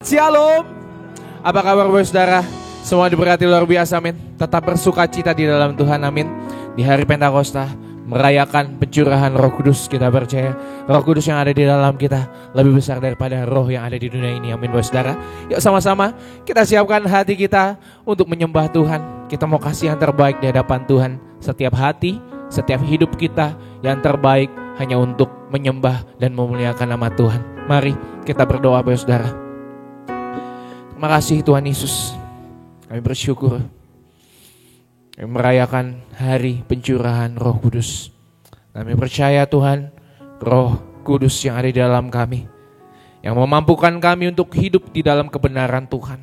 Shalom. Apa kabar saudara? Semua diberkati luar biasa, amin. Tetap bersuka cita di dalam Tuhan, amin. Di hari Pentakosta merayakan pencurahan Roh Kudus, kita percaya Roh Kudus yang ada di dalam kita lebih besar daripada roh yang ada di dunia ini, amin saudara. Yuk sama-sama kita siapkan hati kita untuk menyembah Tuhan. Kita mau kasih yang terbaik di hadapan Tuhan. Setiap hati, setiap hidup kita yang terbaik hanya untuk menyembah dan memuliakan nama Tuhan. Mari kita berdoa saudara. Terima kasih Tuhan Yesus. Kami bersyukur kami merayakan hari pencurahan Roh Kudus. Kami percaya Tuhan, Roh Kudus yang ada di dalam kami, yang memampukan kami untuk hidup di dalam kebenaran Tuhan,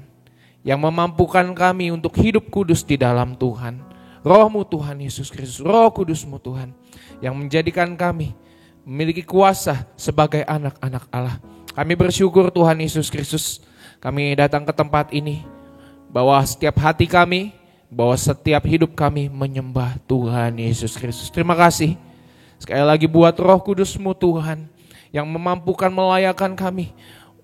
yang memampukan kami untuk hidup kudus di dalam Tuhan. Roh-Mu Tuhan Yesus Kristus, Roh Kudus-Mu Tuhan, yang menjadikan kami memiliki kuasa sebagai anak-anak Allah. Kami bersyukur Tuhan Yesus Kristus, kami datang ke tempat ini, bahwa setiap hati kami, bahwa setiap hidup kami menyembah Tuhan Yesus Kristus. Terima kasih sekali lagi buat Roh Kudus-Mu Tuhan, yang memampukan melayakkan kami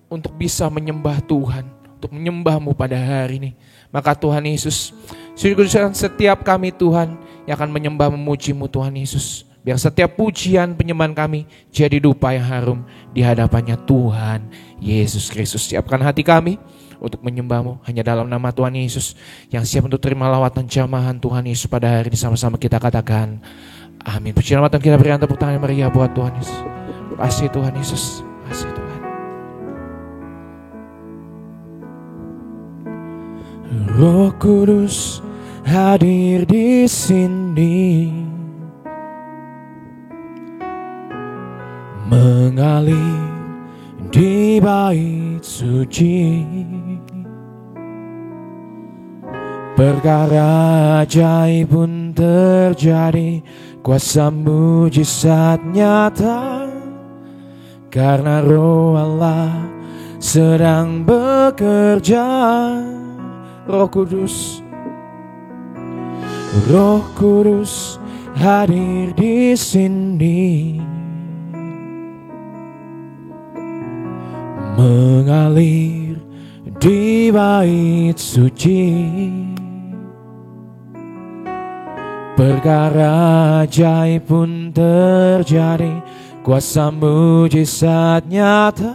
untuk bisa menyembah Tuhan, untuk menyembah-Mu pada hari ini. Maka Tuhan Yesus, setiap kami Tuhan yang akan menyembah memuji-Mu Tuhan Yesus. Biar setiap pujian penyembahan kami jadi dupa yang harum di hadapannya Tuhan Yesus Kristus. Siapkan hati kami untuk menyembah-Mu hanya dalam nama Tuhan Yesus, yang siap untuk terima lawatan jamahan Tuhan Yesus pada hari ini. Sama-sama kita katakan amin. Puji nama Tuhan, kita berikan tepuk tangan yang meriah buat Tuhan Yesus. Terima kasih Tuhan Yesus. Terima kasih Tuhan. Roh Kudus hadir di sini, mengalir di bait suci. Perkara ajaib pun terjadi, kuasa mujizat nyata, karena Roh Allah sedang bekerja. Roh Kudus, Roh Kudus hadir di sini, mengalir di bait suci. Perkara ajaib pun terjadi, kuasa mujizat nyata,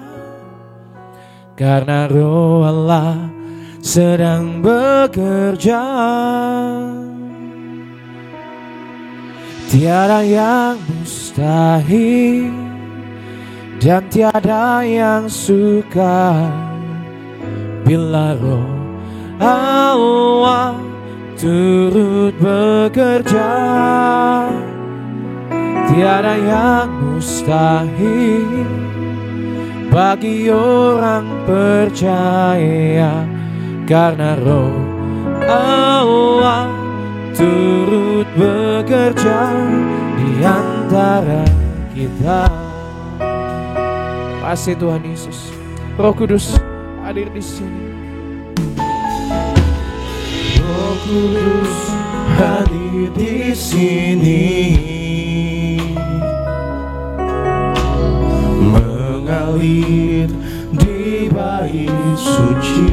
karena Roh Allah sedang bekerja. Tiada yang mustahil dan tiada yang sukar bila Roh Allah turut bekerja. Tiada yang mustahil bagi orang percaya, karena Roh Allah turut bekerja di antara kita. Kasih Tuhan Yesus. Roh Kudus hadir di sini. Roh Kudus hadir di sini, mengalir di bait suci.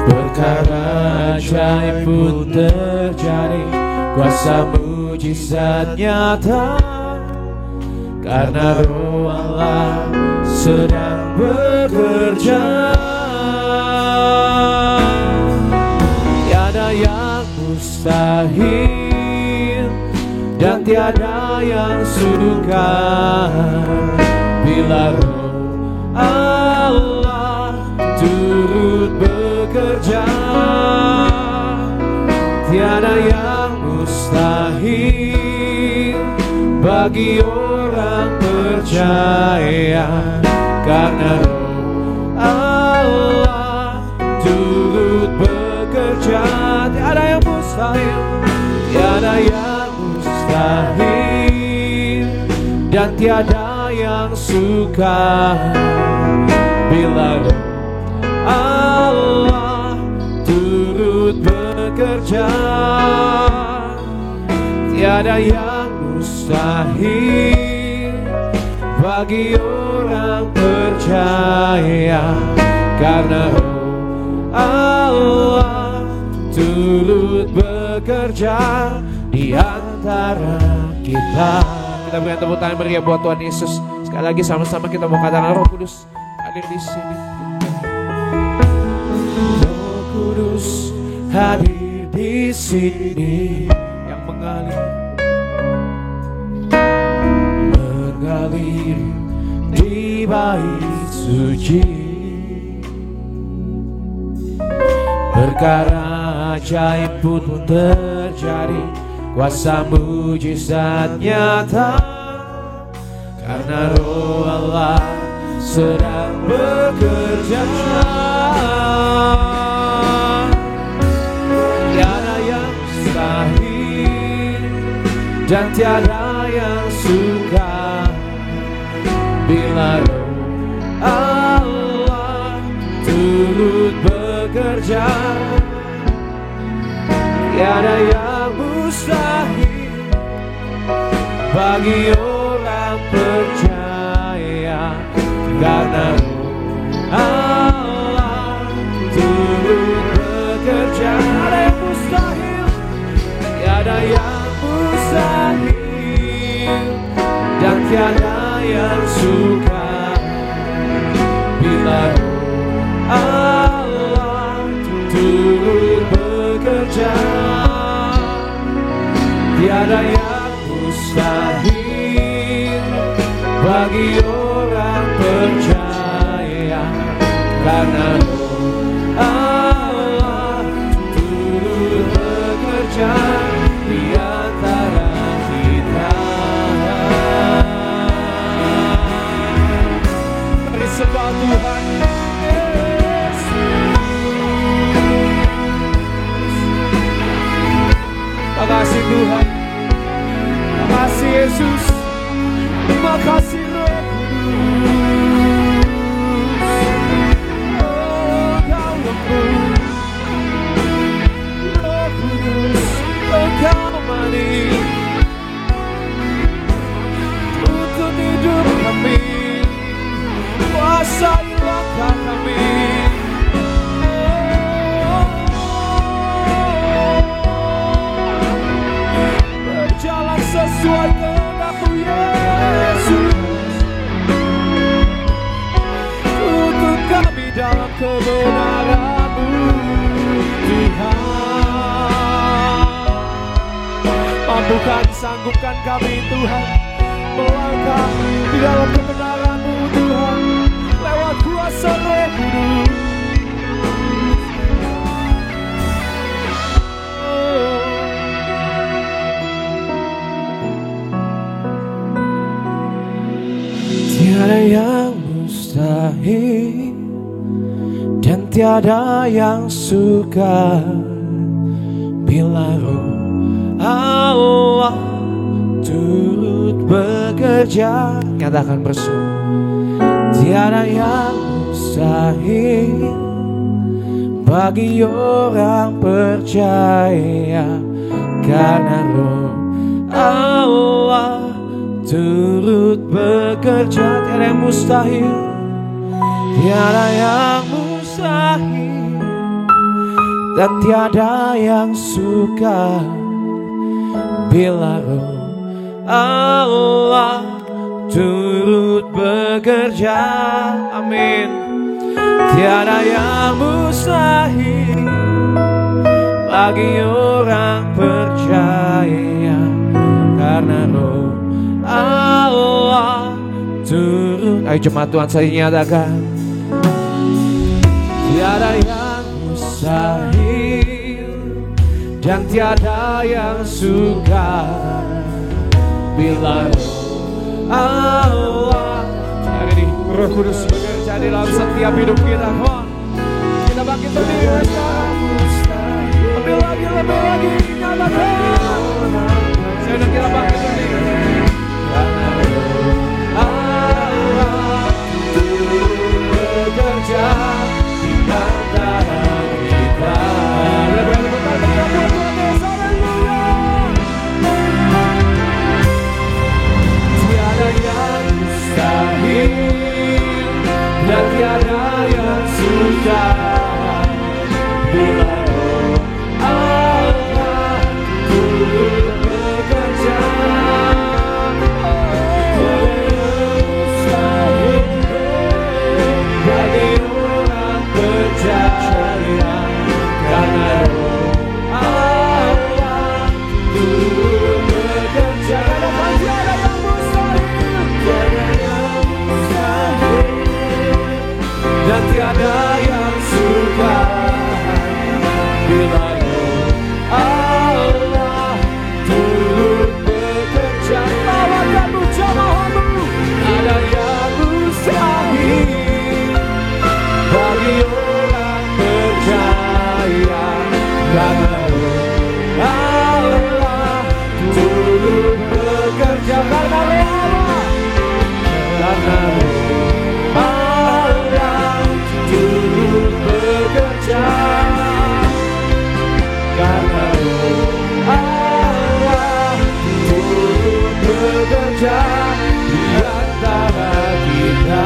Perkara ajaib pun terjadi, kuasa mujizat nyata, karena Roh Allah sedang bekerja. Tiada yang mustahil dan tiada yang sukar bila Roh Allah turut bekerja. Tiada yang mustahil bagi orang percaya, karena Roh Allah turut bekerja. Tiada yang mustahil, tiada yang mustahil dan tiada yang sukar bila Roh Allah turut bekerja. Tiada yang mustahil bagi orang percaya, karena Roh Allah turut bekerja di antara kita. Kita berikan tepuk tangan meriah buat Tuhan Yesus. Sekali lagi sama-sama kita mau katakan Roh Kudus hadir di sini. Roh Kudus hadir di sini, yang mengalir di bait suci. Perkara ajaib pun terjadi, kuasa mujizat nyata, karena Roh Allah sedang bekerja. Tiada yang mustahil dan tiada yang sukar bila Roh Allah turut bekerja. Tiada yang mustahil bagi orang percaya, karena Roh Allah turut bekerja. Tiada yang mustahil, tiada yang mustahil dan tiada yang sukar bila Roh Allah turut bekerja. Tiada yang mustahil bagi orang percaya, karena Roh Allah turut bekerja di antara kita. Mari sembah Tuhan. Terima kasih Tuhan, terima kasih Yesus, terima kasih Roh Kudus. Oh, Kau lembut, Roh Kudus, Engkau manis untuk hidup kami, kuasai langkah kami. Sesuai kehendak-Mu Yesus, tuntun kami dalam kebenaran-Mu Tuhan. Mampukan, sanggupkan kami Tuhan melangkah di dalam kebenaran-Mu Tuhan, lewat kuasa Roh Kudus. Tiada yang mustahil dan tiada yang sukar bila Roh Allah turut bekerja. Katakan bersama, tiada yang mustahil bagi orang percaya, karena Roh Allah turut bekerja. Tiada yang mustahil, tiada yang mustahil dan tiada yang sukar bila Roh Allah turut bekerja. Amin. Tiada yang mustahil bagi orang percaya, karena Roh Allah turut. Ayo jemaat Tuhan, saya nyatakan tiada yang mustahil dan tiada yang sukar bila Roh Allah. Hari ini Roh Kudus bekerja di dalam setiap hidup kita. Kita bangkit berdiri sekarang. Lebih lagi, nyatakan. Saya dan kita bangkit berdiri. Allah turut bekerja di antara kita. Tiada yang mustahil bekerja di antara kita.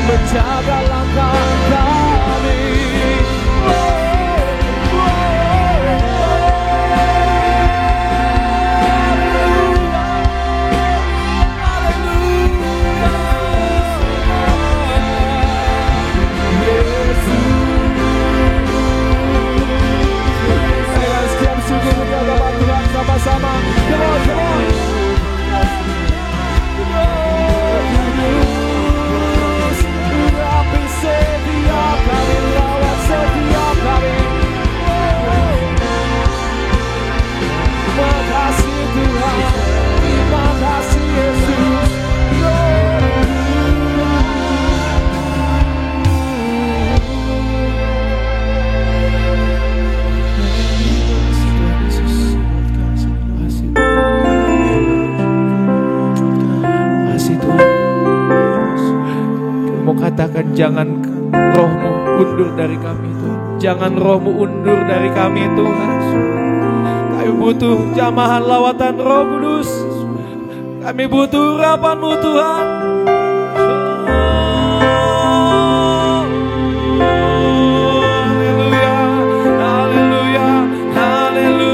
Menjaga langkah kami. Saya setiap suku menjaga Tuhan sama-sama. Come on, come on. Setiap kami lawat, setiap kami. Makasih Tuhan, terima kasih Yesus. Kasih Tuhan. Mau katakan jangan rohmu undur dari kami Tuhan. Jangan rohmu undur dari kami Tuhan. Kami butuh jamahan lawatan Roh Kudus. Kami butuh urapan-Mu Tuhan. Haleluya, haleluya, haleluya.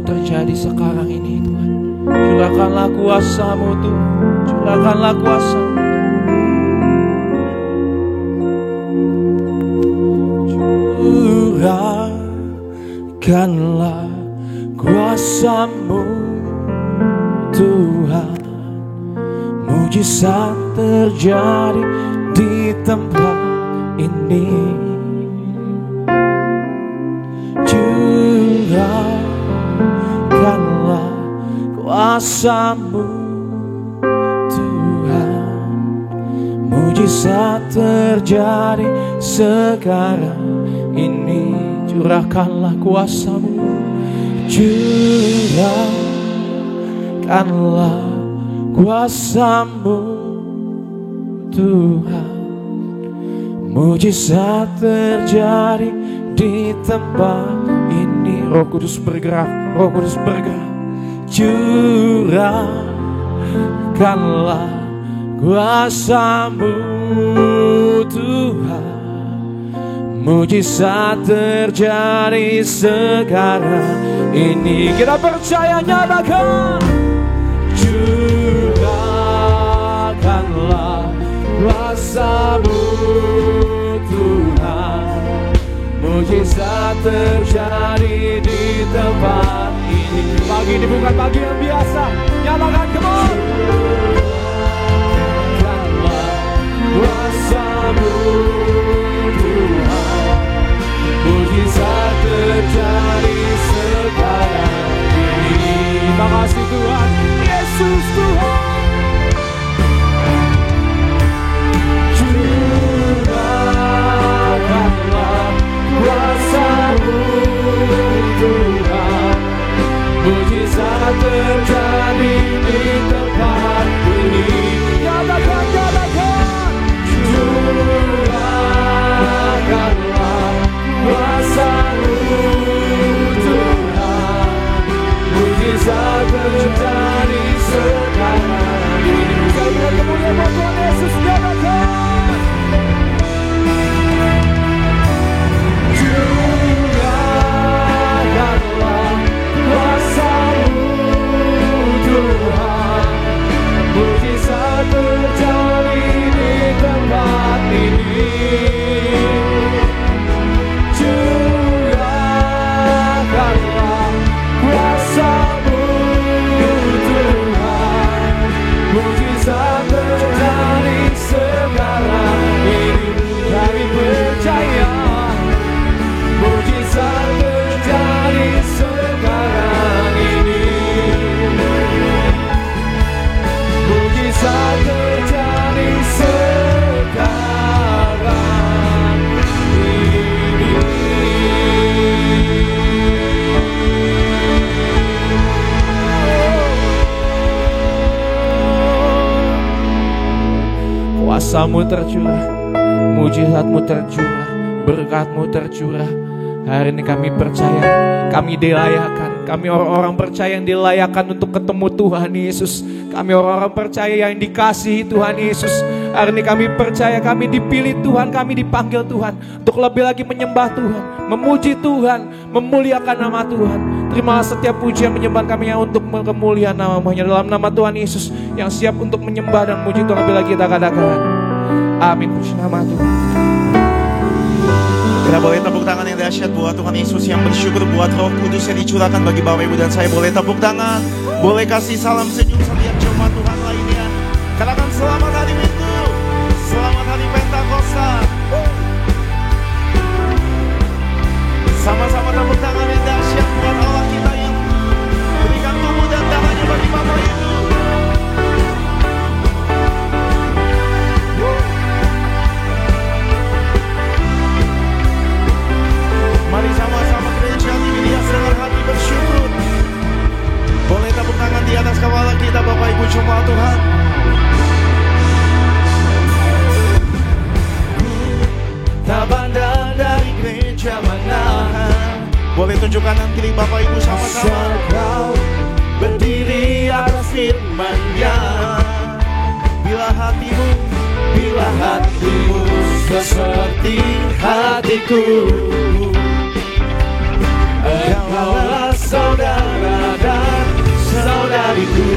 Terjadi sekarang ini Tuhan. Curahkanlah kuasa-Mu Tuhan. Curahkanlah kuasa-Mu. Curahkanlah kuasa-Mu Tuhan. Mujizat terjadi di tempat ini. Curahkanlah kuasa-Mu Tuhan. Mujizat terjadi sekarang ini. Curahkanlah kuasa-Mu. Curahkanlah kuasa-Mu Tuhan. Mujizat terjadi di tempat ini. Roh Kudus bergerak, Roh Kudus bergerak. Curahkanlah kuasa-Mu Tuhan. Mujizat terjadi sekarang ini. Kita percaya, nyatakan. Curahkanlah kuasa-Mu Tuhan. Mujizat terjadi di tempat ini. Pagi ini bukan pagi yang biasa. Nyalakan, come on. Curahkanlah kuasa-Mu Tuhan. Mujizat terjadi sekarang ini. Terima kasih Tuhan, Yesus Tuhan. Curahkanlah kuasa-Mu Tuhan. Mujizat terjadi kuasa-Mu tercurah, mujizat-Mu tercurah, berkat-Mu tercurah. Hari ini kami percaya, kami dilayakan. Kami orang-orang percaya yang dilayakan untuk ketemu Tuhan Yesus. Kami orang-orang percaya yang dikasihi Tuhan Yesus. Hari ini kami percaya kami dipilih Tuhan, kami dipanggil Tuhan untuk lebih lagi menyembah Tuhan, memuji Tuhan, memuliakan nama Tuhan. Terimalah setiap pujian menyembah kami yang untuk kemuliaan nama-Mu. Hanya dalam nama Tuhan Yesus yang siap untuk menyembah dan memuji Tuhan, lebih lagi kita katakan amin. Puji nama Tuhan. Kita boleh tepuk tangan yang dahsyat buat Tuhan Yesus, yang bersyukur buat Roh Kudus yang dicurahkan bagi Bapak Ibu dan saya. Boleh tepuk tangan, boleh kasih salam senyum setiap jemaat Tuhan lainnya. Katakan selamat hari Minggu, selamat hari Pentakosta. Sama-sama tepuk tangan yang dahsyat buat Allah kita yang berikan tubuh dan darahnya bagi Bapak Ibu. Mari sama-sama gereja dihias dengan hati bersyukur. Boleh tepuk tangan di atas kepala kita Bapak Ibu jemaat Tuhan. Tak pandang dari gereja mana, boleh tunjukkan kanan kiri Bapak Ibu sama-sama. Kau berdiri atas firman-Nya. Bila hatimu seperti hatiku, engkaulah saudara dan saudariku.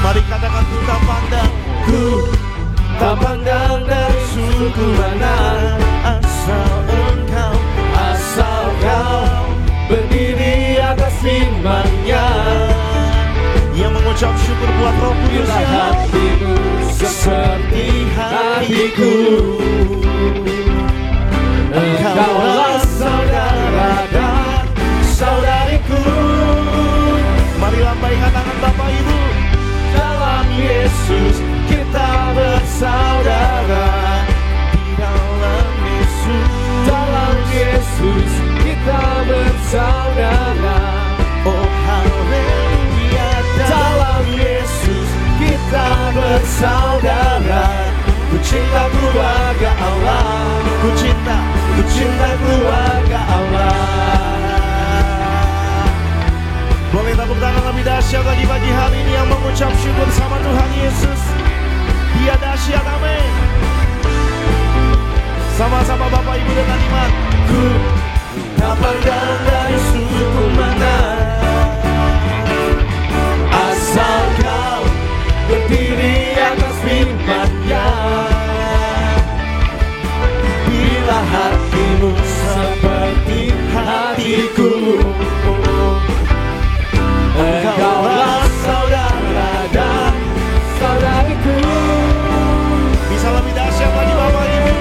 Mari katakan ku tak pandang dari suku mana, asal kau berdiri atas firman-Nya, yang mengucap syukur buat Roh Kudus. Bila hatimu seperti hatiku, engkaulah saudara dan saudariku. Mari lambaikan tangan Bapak Ibu. Dalam Yesus kita bersaudara. Di dalam Yesus kita bersaudara. Oh haleluya. Dalam Yesus kita bersaudara. Ku cinta keluarga Allah. Ku cinta keluarga Allah. Boleh tepuk tangan lebih dahsyat lagi pagi hari ini yang mengucap syukur sama Tuhan Yesus. Dia dahsyat, amin. Sama-sama Bapak Ibu dengan iman. Ku tak pandang dari suku mana, asal kau berdiri atas firman-Nya. Bila hatimu seperti hatiku, engkaulah saudara dan saudariku. Bisa lebih dahsyat lagi Bapak Ibu.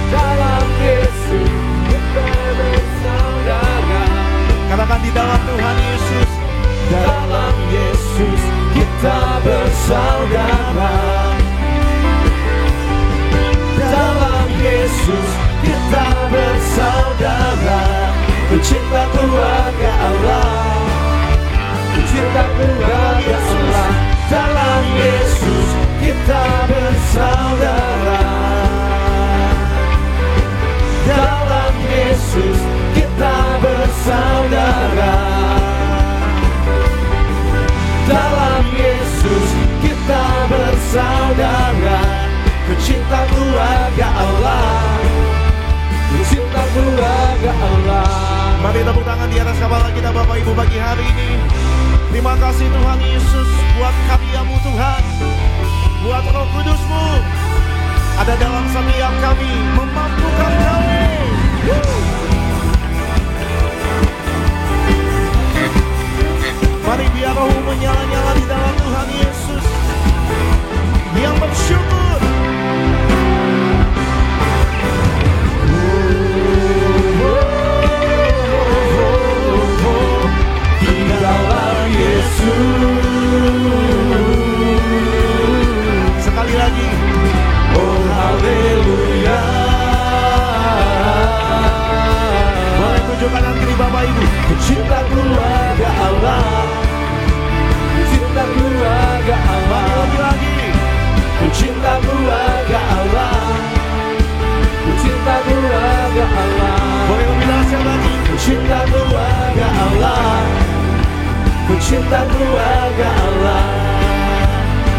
Dalam Yesus kita bersaudara. Katakan di dalam Tuhan Yesus. Dalam Yesus kita bersaudara. Dalam Yesus kita bersaudara. Ku cinta keluarga Allah. Ku cinta keluarga Allah. Dalam Yesus kita bersaudara. Dalam Yesus kita bersaudara. Dalam Yesus kita bersaudara. Ku cinta keluarga Allah. Ku cinta keluarga Allah. Mari tepuk tangan di atas kepala kita Bapak Ibu pagi hari ini. Terima kasih Tuhan Yesus buat karya-Mu Tuhan, buat Roh Kudus-Mu ada dalam setiap kami, memampukan kami. Mari biar Roh-Mu menyala-nyala di dalam Tuhan Yesus yang bersyukur. Di dalam Yesus. Sekali lagi. Oh haleluya. Boleh tunjukkan negeri Bapak Ibu. Ku cinta keluarga Allah. Ku cinta keluarga cinta keluarga Allah,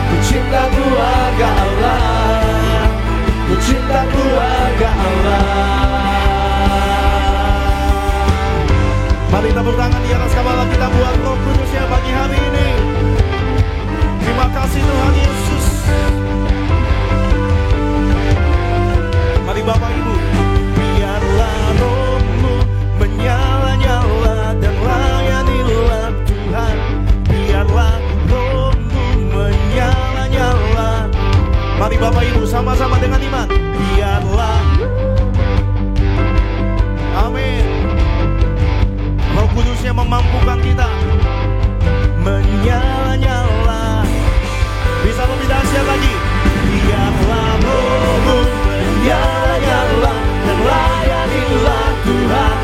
ku cinta keluarga Allah, ku cinta keluarga Allah. Mari tepuk tangan di atas kepala kita buat Roh Kudusnya pagi hari ini. Terima kasih Tuhan Yesus. Mari Bapak Ibu, biarlah rohmu menyala-nyala dan layanilah Tuhan. Biarlah rohmu menyala-nyala. Mari Bapak Ibu sama-sama dengan iman. Biarlah, amin, Roh Kudusnya memampukan kita menyala-nyala. Bisa lebih dahsyat lagi. Biarlah rohmu menyala-nyala dan layanilah Tuhan.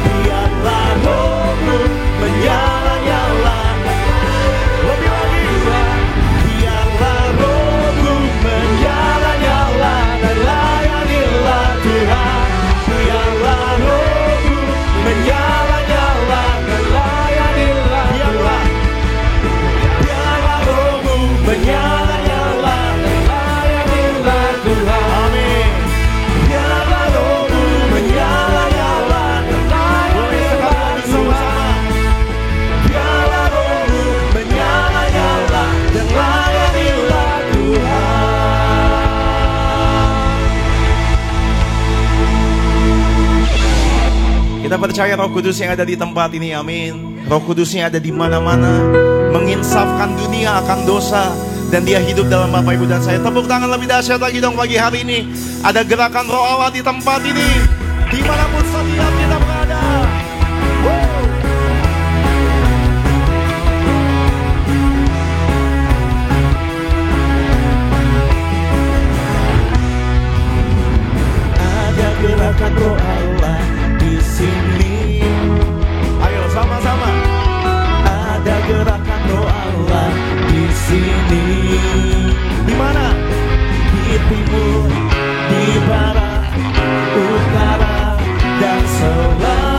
Biarlah rohmu menyala-nyala. Lebih lagi. Biarlah rohmu menyala-nyala dan layanilah Tuhan. Biarlah rohmu menyala-nyala dan layanilah Tuhan. Biarlah rohmu menyala-nyala dan layanilah Tuhan. Amin. Biarlah rohmu menyala-nyala dan layanilah Tuhan. Biarlah rohmu menyala-nyala dan layanilah Tuhan. Kita percaya Roh Kudus yang ada di tempat ini, amin. Roh Kudusnya ada di mana-mana, menginsafkan dunia akan dosa, dan dia hidup dalam Bapak Ibu dan saya. Tepuk tangan lebih dahsyat lagi dong pagi hari ini. Ada gerakan Roh Allah di tempat ini, dimanapun setiap kita berada. Woo! Ada gerakan Roh Allah di sini. Ayo sama-sama. Ada gerakan Roh Allah di sini. Di mana? Di timur, di barat, utara, dan selatan.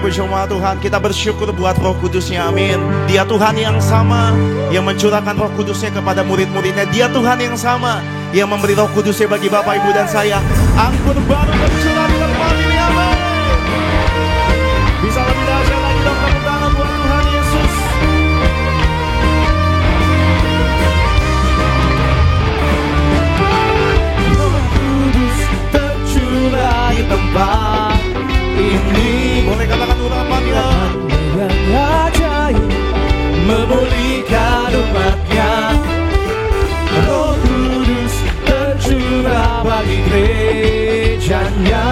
Bapak Ibu jemaat Tuhan, kita bersyukur buat Roh Kudusnya, amin. Dia Tuhan yang sama yang mencurahkan Roh Kudusnya kepada murid-muridnya. Dia Tuhan yang sama yang memberi Roh Kudusnya bagi Bapak Ibu dan saya. Anggur baru bercurah di tempat ini, amin. Bisa lebih dahsyat lagi dong, tepuk tangan buat Tuhan Yesus. Roh Kudus tercurah di tempat ini. Boleh katakan urapannya yang ajaib memulihkan umatnya. Roh Kudus tercurah bagi gerejanya,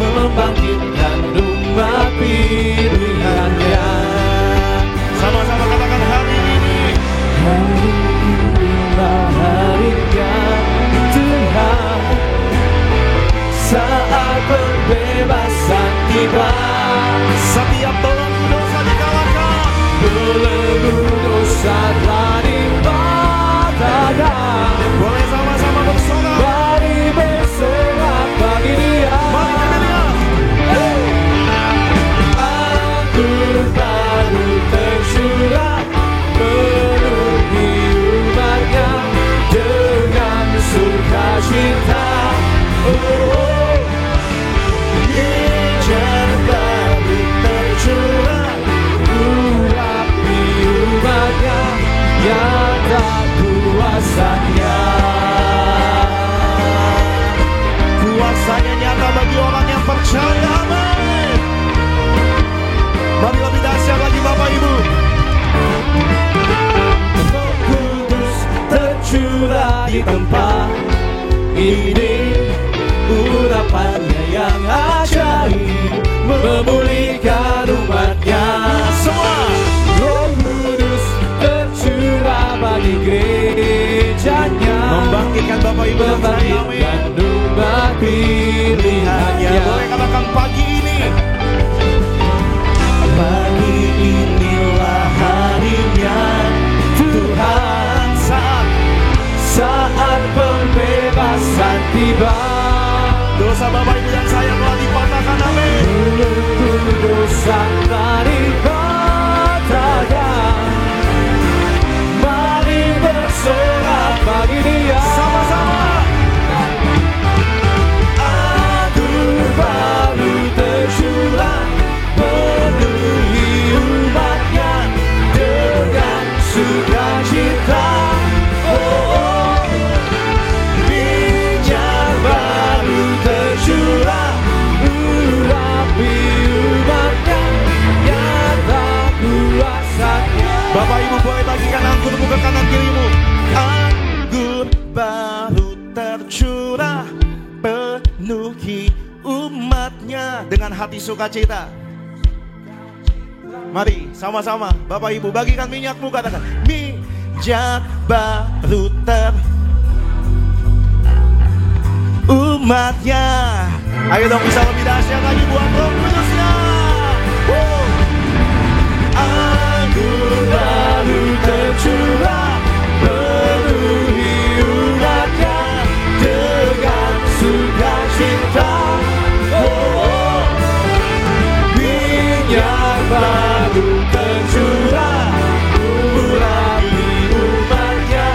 membangkitkan umat pilihannya. sama-sama katakan hari ini. Hari inilah harinya Tuhan, saat pembebasan tiba. Setiap belenggu dosa dikalahkan, Belenggu dosa telah dipatahkan. boleh sama-sama bersorak. Mari bersorak bagi Dia. Mari bagi Dia. Anggur baru tercurah penuhi umatnya dengan sukacita. Oh, hujan baru tercurah urapi umatnya yang tak kuasanya. Kuasanya nyata bagi orang yang percaya, amin. Mari lebih dahsyat lagi Bapak Ibu. Roh Kudus tercurah di tempat ini, urapannya yang ajaib memulihkan umatnya. Semua Roh Kudus tercurah bagi gerejanya, membangkitkan Bapak Ibu dan saya, amin. membangkitkan umat pilihannya. Boleh katakan pagi ini. Pagi inilah harinya Tuhan, saat pembebasan tiba. Dosa Bapak Ibu dan saya telah dipatahkan, amin. Belenggu dosa telah dipatahkan. Mari bersorak bagi Dia. Sama-sama. Anggur baru tercurah penuhi umatnya dengan sukacita. Oh, minyak baru tercurah urapi umatnya yang tak kuasanya. Bapak Ibu boleh bagikan anggur ke kanan kirimu. Anggur baru tercurah penuhi umatnya dengan hati sukacita. Mari sama-sama Bapak Ibu bagikan minyakmu, katakan minyak baru umatnya. Ayo dong, bisa lebih dahsyat lagi buat Roh Kudusnya. Anggur baru tercurah penuhi umatnya dengan sukacita. Oh, minyak baru tercurah urapi umatnya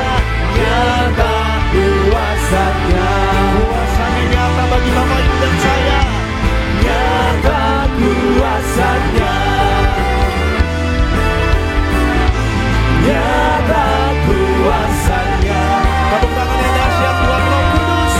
yang tak kuasanya. Kuasanya nyata bagi Bapak Ibu dan saya. Nyata kuasanya. Nyata kuasanya. Tepuk tangan yang dahsyat buat Roh Kudus.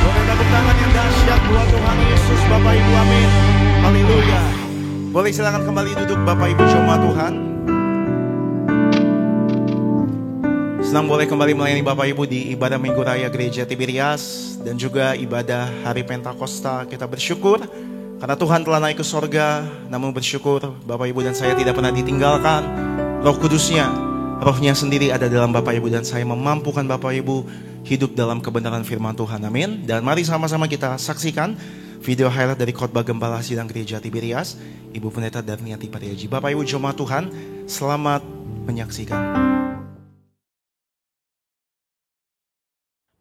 Boleh tepuk tangan yang dahsyat buat Tuhan Yesus, Bapak Ibu, amin. Haleluya. Boleh silakan kembali duduk Bapak Ibu jemaat Tuhan. Senang boleh kembali melayani Bapak Ibu di ibadah Minggu Raya Gereja Tiberias dan juga ibadah Hari Pentakosta. Kita bersyukur karena Tuhan telah naik ke sorga. Namun bersyukur Bapak Ibu dan saya tidak pernah ditinggalkan. Roh Kudusnya, Rohnya sendiri ada dalam Bapak Ibu dan saya, memampukan Bapak Ibu hidup dalam kebenaran firman Tuhan, amin. Dan mari sama-sama kita saksikan video highlight dari khotbah Gembala Sidang Gereja Tiberias, Ibu Pendeta Darniati Pariaji. Bapak Ibu jemaat Tuhan, selamat menyaksikan.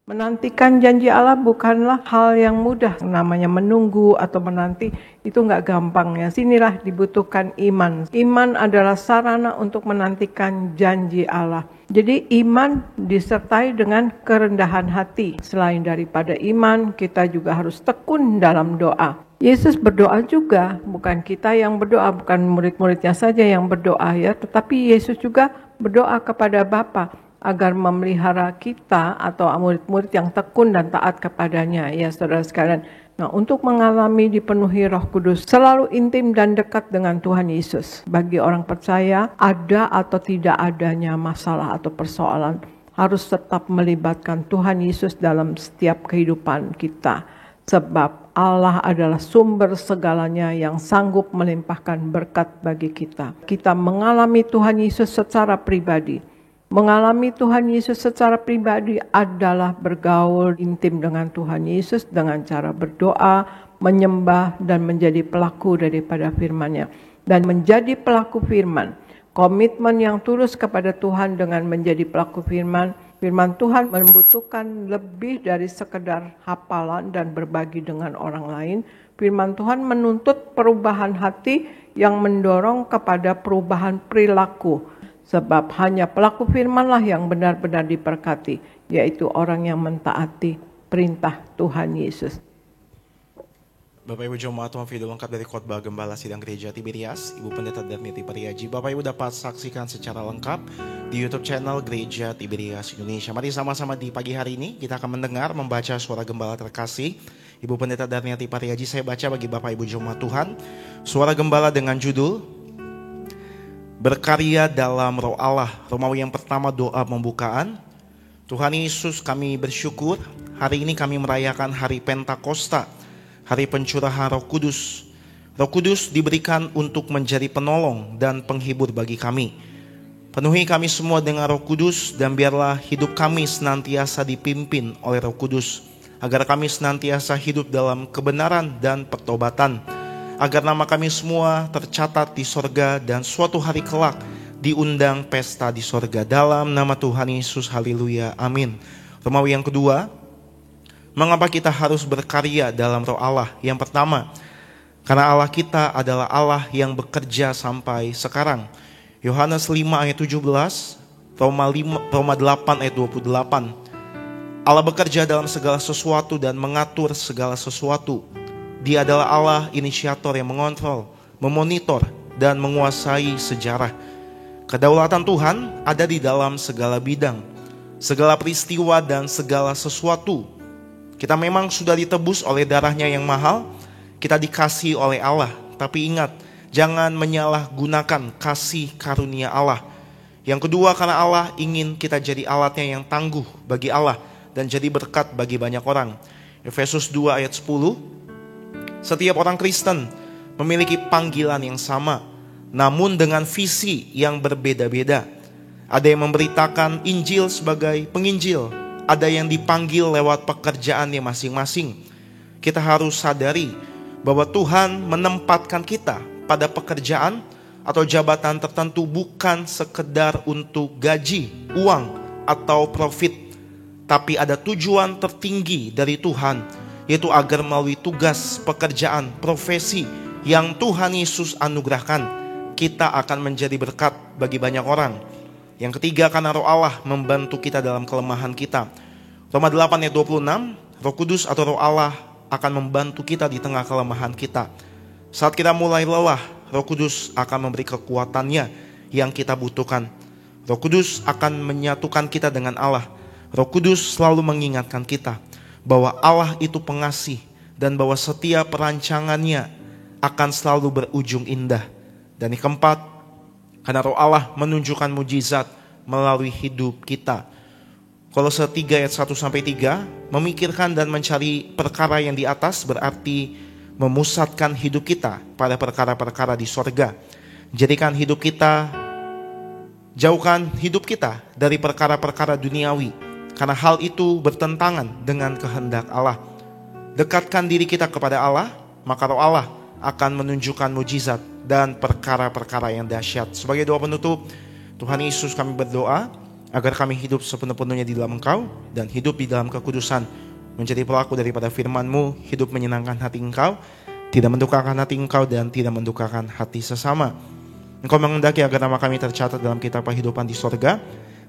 Menantikan janji Allah bukanlah hal yang mudah. Namanya menunggu atau menanti itu nggak gampang ya. Sinilah dibutuhkan iman. Iman adalah sarana untuk menantikan janji Allah. Jadi iman disertai dengan kerendahan hati. Selain daripada iman, kita juga harus tekun dalam doa. Yesus berdoa juga, bukan kita yang berdoa, bukan murid-muridnya saja yang berdoa ya, tetapi Yesus juga berdoa kepada Bapa agar memelihara kita atau murid-murid yang tekun dan taat kepadanya ya saudara sekalian. Nah, untuk mengalami dipenuhi Roh Kudus, selalu intim dan dekat dengan Tuhan Yesus. Bagi orang percaya, ada atau tidak adanya masalah atau persoalan, harus tetap melibatkan Tuhan Yesus dalam setiap kehidupan kita. Sebab Allah adalah sumber segalanya yang sanggup melimpahkan berkat bagi kita. Kita mengalami Tuhan Yesus secara pribadi. Mengalami Tuhan Yesus secara pribadi adalah bergaul intim dengan Tuhan Yesus dengan cara berdoa, menyembah, dan menjadi pelaku daripada firman-Nya. Dan menjadi pelaku firman, komitmen yang tulus kepada Tuhan dengan menjadi pelaku firman, firman Tuhan membutuhkan lebih dari sekedar hafalan dan berbagi dengan orang lain. Firman Tuhan menuntut perubahan hati yang mendorong kepada perubahan perilaku. Sebab hanya pelaku firmanlah yang benar-benar diberkati, yaitu orang yang mentaati perintah Tuhan Yesus. Bapak Ibu Jemaat Tuhan, video lengkap dari khotbah Gembala Sidang Gereja Tiberias, Ibu Pendeta Darmiti Pariaji. Bapak Ibu dapat saksikan secara lengkap di YouTube channel Gereja Tiberias Indonesia. Mari sama-sama di pagi hari ini kita akan mendengar, membaca suara Gembala terkasih Ibu Pendeta Darmiti Pariaji. Saya baca bagi Bapak Ibu Jemaat Tuhan, suara Gembala dengan judul Berkarya dalam Roh Allah. Romawi yang pertama, doa pembukaan. Tuhan Yesus, kami bersyukur hari ini kami merayakan hari Pentakosta, hari pencurahan Roh Kudus. Roh Kudus diberikan untuk menjadi penolong dan penghibur bagi kami. Penuhi kami semua dengan Roh Kudus, dan biarlah hidup kami senantiasa dipimpin oleh Roh Kudus, agar kami senantiasa hidup dalam kebenaran dan pertobatan, agar nama kami semua tercatat di sorga dan suatu hari kelak diundang pesta di sorga. Dalam nama Tuhan Yesus, haleluya, amin. Romawi yang kedua, mengapa kita harus berkarya dalam Roh Allah? Yang pertama, karena Allah kita adalah Allah yang bekerja sampai sekarang. Yohanes 5 ayat 17, Roma 8 ayat 28. Allah bekerja dalam segala sesuatu dan mengatur segala sesuatu. Dia adalah Allah inisiator yang mengontrol, memonitor, dan menguasai sejarah. Kedaulatan Tuhan ada di dalam segala bidang, segala peristiwa dan segala sesuatu. Kita memang sudah ditebus oleh darahnya yang mahal, kita dikasihi oleh Allah. Tapi ingat, jangan menyalahgunakan kasih karunia Allah. Yang kedua, karena Allah ingin kita jadi alatnya yang tangguh bagi Allah dan jadi berkat bagi banyak orang. Efesus 2 ayat 10. Setiap orang Kristen memiliki panggilan yang sama, namun dengan visi yang berbeda-beda. Ada yang memberitakan Injil sebagai penginjil, ada yang dipanggil lewat pekerjaannya masing-masing. Kita harus sadari bahwa Tuhan menempatkan kita pada pekerjaan atau jabatan tertentu bukan sekedar untuk gaji, uang, atau profit, tapi ada tujuan tertinggi dari Tuhan, yaitu agar melalui tugas, pekerjaan, profesi yang Tuhan Yesus anugerahkan, kita akan menjadi berkat bagi banyak orang. Yang ketiga, karena Roh Allah membantu kita dalam kelemahan kita. Roma 8 ayat 26, Roh Kudus atau Roh Allah akan membantu kita di tengah kelemahan kita. Saat kita mulai lelah, Roh Kudus akan memberi kekuatannya yang kita butuhkan. Roh Kudus akan menyatukan kita dengan Allah. Roh Kudus selalu mengingatkan kita bahwa Allah itu pengasih dan bahwa setiap perancangannya akan selalu berujung indah. Dan yang keempat, karena Roh Allah menunjukkan mujizat melalui hidup kita. Kolose 3 ayat 1-3, memikirkan dan mencari perkara yang di atas berarti memusatkan hidup kita pada perkara-perkara di sorga. Jadikan hidup kita, jauhkan hidup kita dari perkara-perkara duniawi, karena hal itu bertentangan dengan kehendak Allah. Dekatkan diri kita kepada Allah, maka Roh Allah akan menunjukkan mujizat dan perkara-perkara yang dahsyat. Sebagai doa penutup, Tuhan Yesus, kami berdoa agar kami hidup sepenuh-penuhnya di dalam Engkau dan hidup di dalam kekudusan, menjadi pelaku daripada firman-Mu, hidup menyenangkan hati Engkau, tidak mendukakan hati Engkau dan tidak mendukakan hati sesama. Engkau menghendaki agar nama kami tercatat dalam kitab kehidupan di sorga.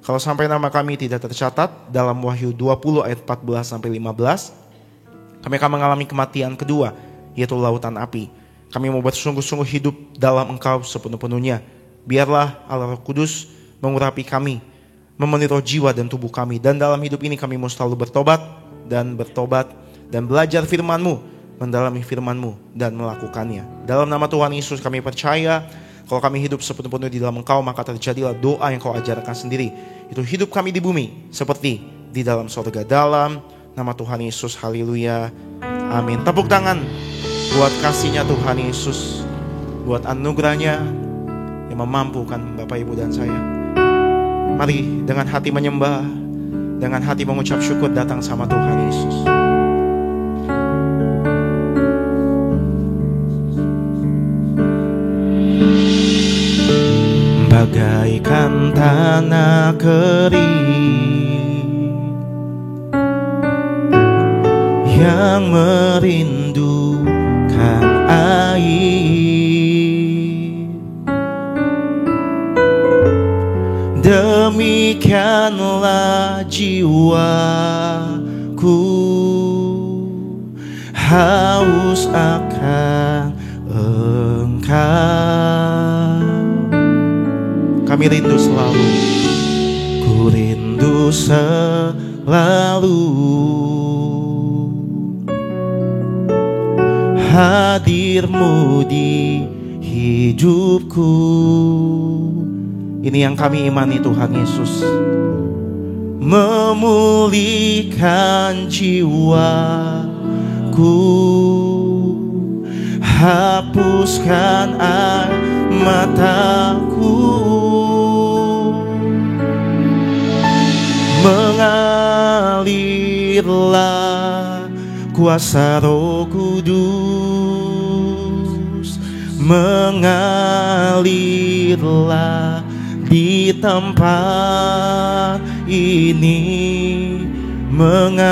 Kalau sampai nama kami tidak tercatat dalam Wahyu 20 ayat 14 sampai 15, kami akan mengalami kematian kedua, yaitu lautan api. Kami mau bersungguh-sungguh hidup dalam Engkau sepenuh-penuhnya. Biarlah Allah Roh Kudus mengurapi kami, memenuhi roh, jiwa dan tubuh kami. Dan dalam hidup ini kami mau selalu bertobat dan belajar firman-Mu, mendalami firman-Mu dan melakukannya. Dalam nama Tuhan Yesus kami percaya, kalau kami hidup sepenuh-penuhnya di dalam Engkau, maka terjadilah doa yang Kau ajarkan sendiri. Itu hidup kami di bumi seperti di dalam surga. Dalam nama Tuhan Yesus, haleluya, amin. Tepuk tangan buat kasih-Nya Tuhan Yesus, buat anugerah-Nya yang memampukan Bapak, Ibu, dan saya. Mari dengan hati menyembah, dengan hati mengucap syukur datang sama Tuhan Yesus. Bagaikan tanah kering yang merindukan air, demikianlah jiwaku haus akan Engkau. Kami rindu selalu, ku rindu selalu hadir-Mu di hidupku. Ini yang kami imani Tuhan Yesus, memulihkan jiwaku, hapuskan air mataku, mengalirlah kuasa Roh Kudus, mengalirlah di tempat ini, mengalirlah,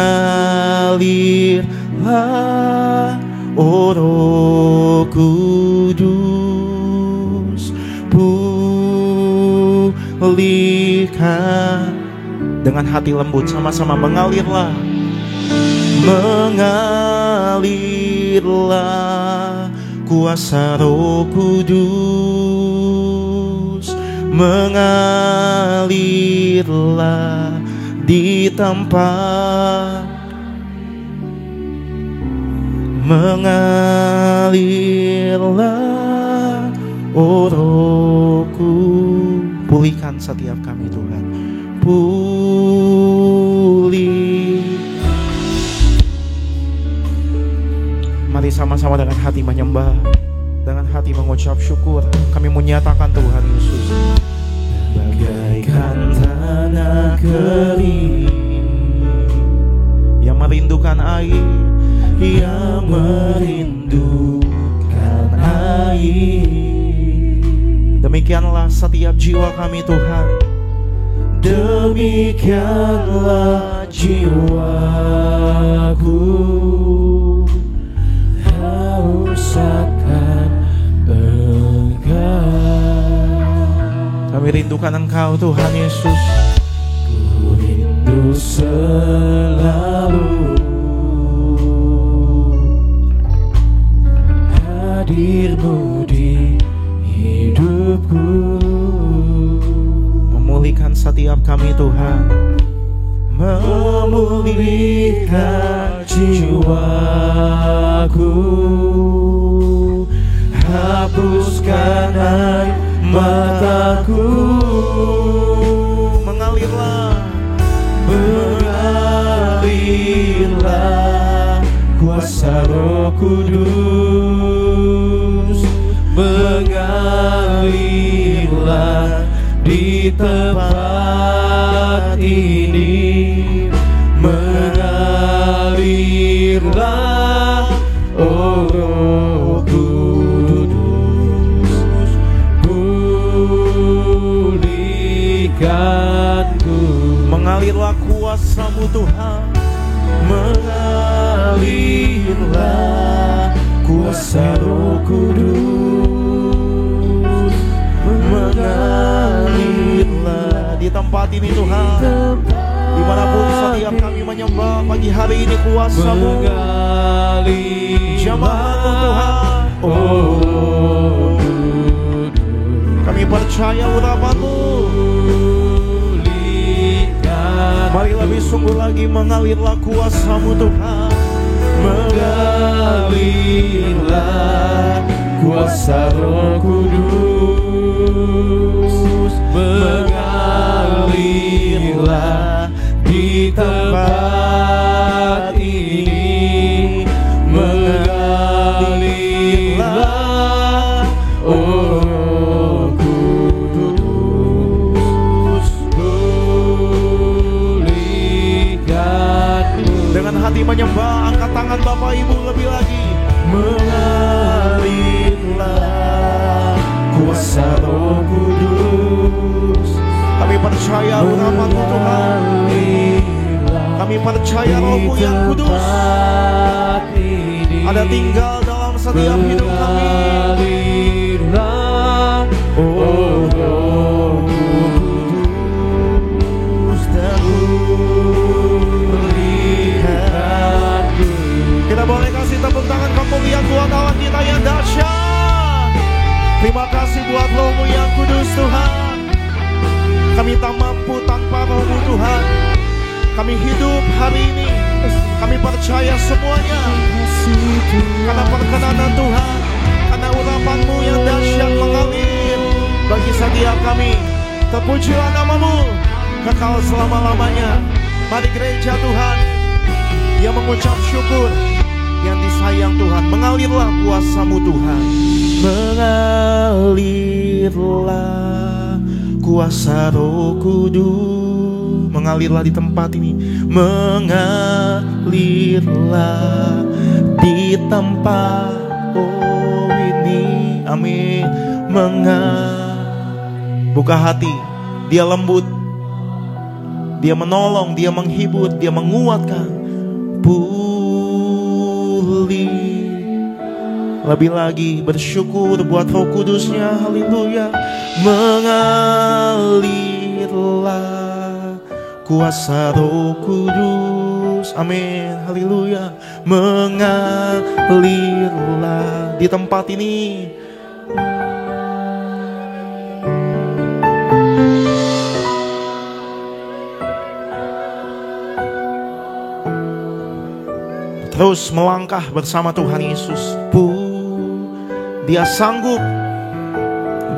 oh Roh Kudus, pulihkan. Dengan hati lembut sama-sama mengalirlah, mengalirlah kuasa Roh Kudus, mengalirlah di tempat, mengalirlah, oh Rohku. Pulihkan setiap kami Tuhan, pulih. Mari sama-sama dengan hati menyembah, dengan hati mengucap syukur, kami menyatakan Tuhan Yesus, bagaikan tanah kering yang merindukan air, yang merindukan air. Demikianlah setiap jiwa kami Tuhan, demikianlah jiwaku haus akan Engkau. Kami rindukan Engkau Tuhan Yesus, ku rindu selalu hadir-Mu di hidupku. Memulihkan setiap kami Tuhan, memulihkan jiwaku, hapuskan air mataku, mengalirlah, mengalirlah kuasa Roh Kudus, mengalirlah di tempat ini, mengalirlah, oh Roh Kudus, pulihkan kuasa-Mu Tuhan. Mengalirlah kuasa Roh Kudus, mengalirlah di tempat ini Tuhan. Dimanapun setiap kami menyembah pagi hari ini kuasa-Mu, jamaah-Mu Tuhan. Oh, kami percaya urapan-Mu. Mari lebih sungguh lagi mengalirlah kuasa-Mu Tuhan. Mengalirlah kuasa Roh Kudus, mengalirlah di tempat ini, mengalirlah oh Kudus, pulihkan. Dengan hati menyembah, angkat tangan Bapak Ibu lebih lagi. Mengalirlah kuasa Roh Kudus. Kami percaya urapan-Mu Tuhan. Kami percaya Roh-Mu yang kudus ada tinggal dalam setiap hidup kami. Oh, Roh Kudus dan pulihkan. Kita boleh kasih tepuk tangan kemuliaan buat Allah kita yang dahsyat. Terima kasih buat Roh-Mu yang kudus Tuhan. Kami tak mampu tanpa Roh-Mu Tuhan. Kami hidup hari ini, kami percaya semuanya karena perkenanan Tuhan, karena urapan-Mu yang dahsyat mengalir bagi setiap kami. Terpujilah nama-Mu kekal selama-lamanya. Mari gereja Tuhan yang mengucap syukur, yang disayang Tuhan, mengalirlah kuasa-Mu Tuhan. Mengalirlah kuasa Roh Kudus, mengalirlah di tempat ini, mengalirlah di tempat ini, amin. Buka hati, Dia lembut, Dia menolong, Dia menghibur, Dia menguatkan, pulih. Lebih lagi bersyukur buat Roh Kudusnya, haleluya. Mengalirlah kuasa Roh Kudus, amin, haleluya. Mengalirlah di tempat ini. Terus melangkah bersama Tuhan Yesus. Dia sanggup.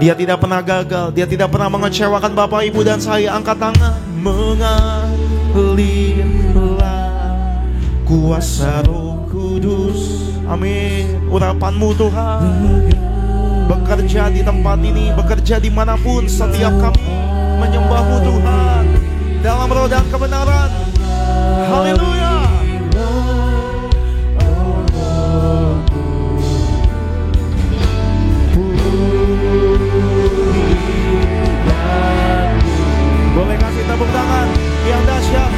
Dia tidak pernah gagal. Dia tidak pernah mengecewakan Bapak, Ibu, dan saya. Angkat tangan. Mengalirlah kuasa Roh Kudus, amin. Urapan-Mu Tuhan bekerja di tempat ini, bekerja dimanapun setiap kami menyembah-Mu Tuhan dalam roh dan kebenaran. Haleluya. Boleh kasih tepuk tangan yang dahsyat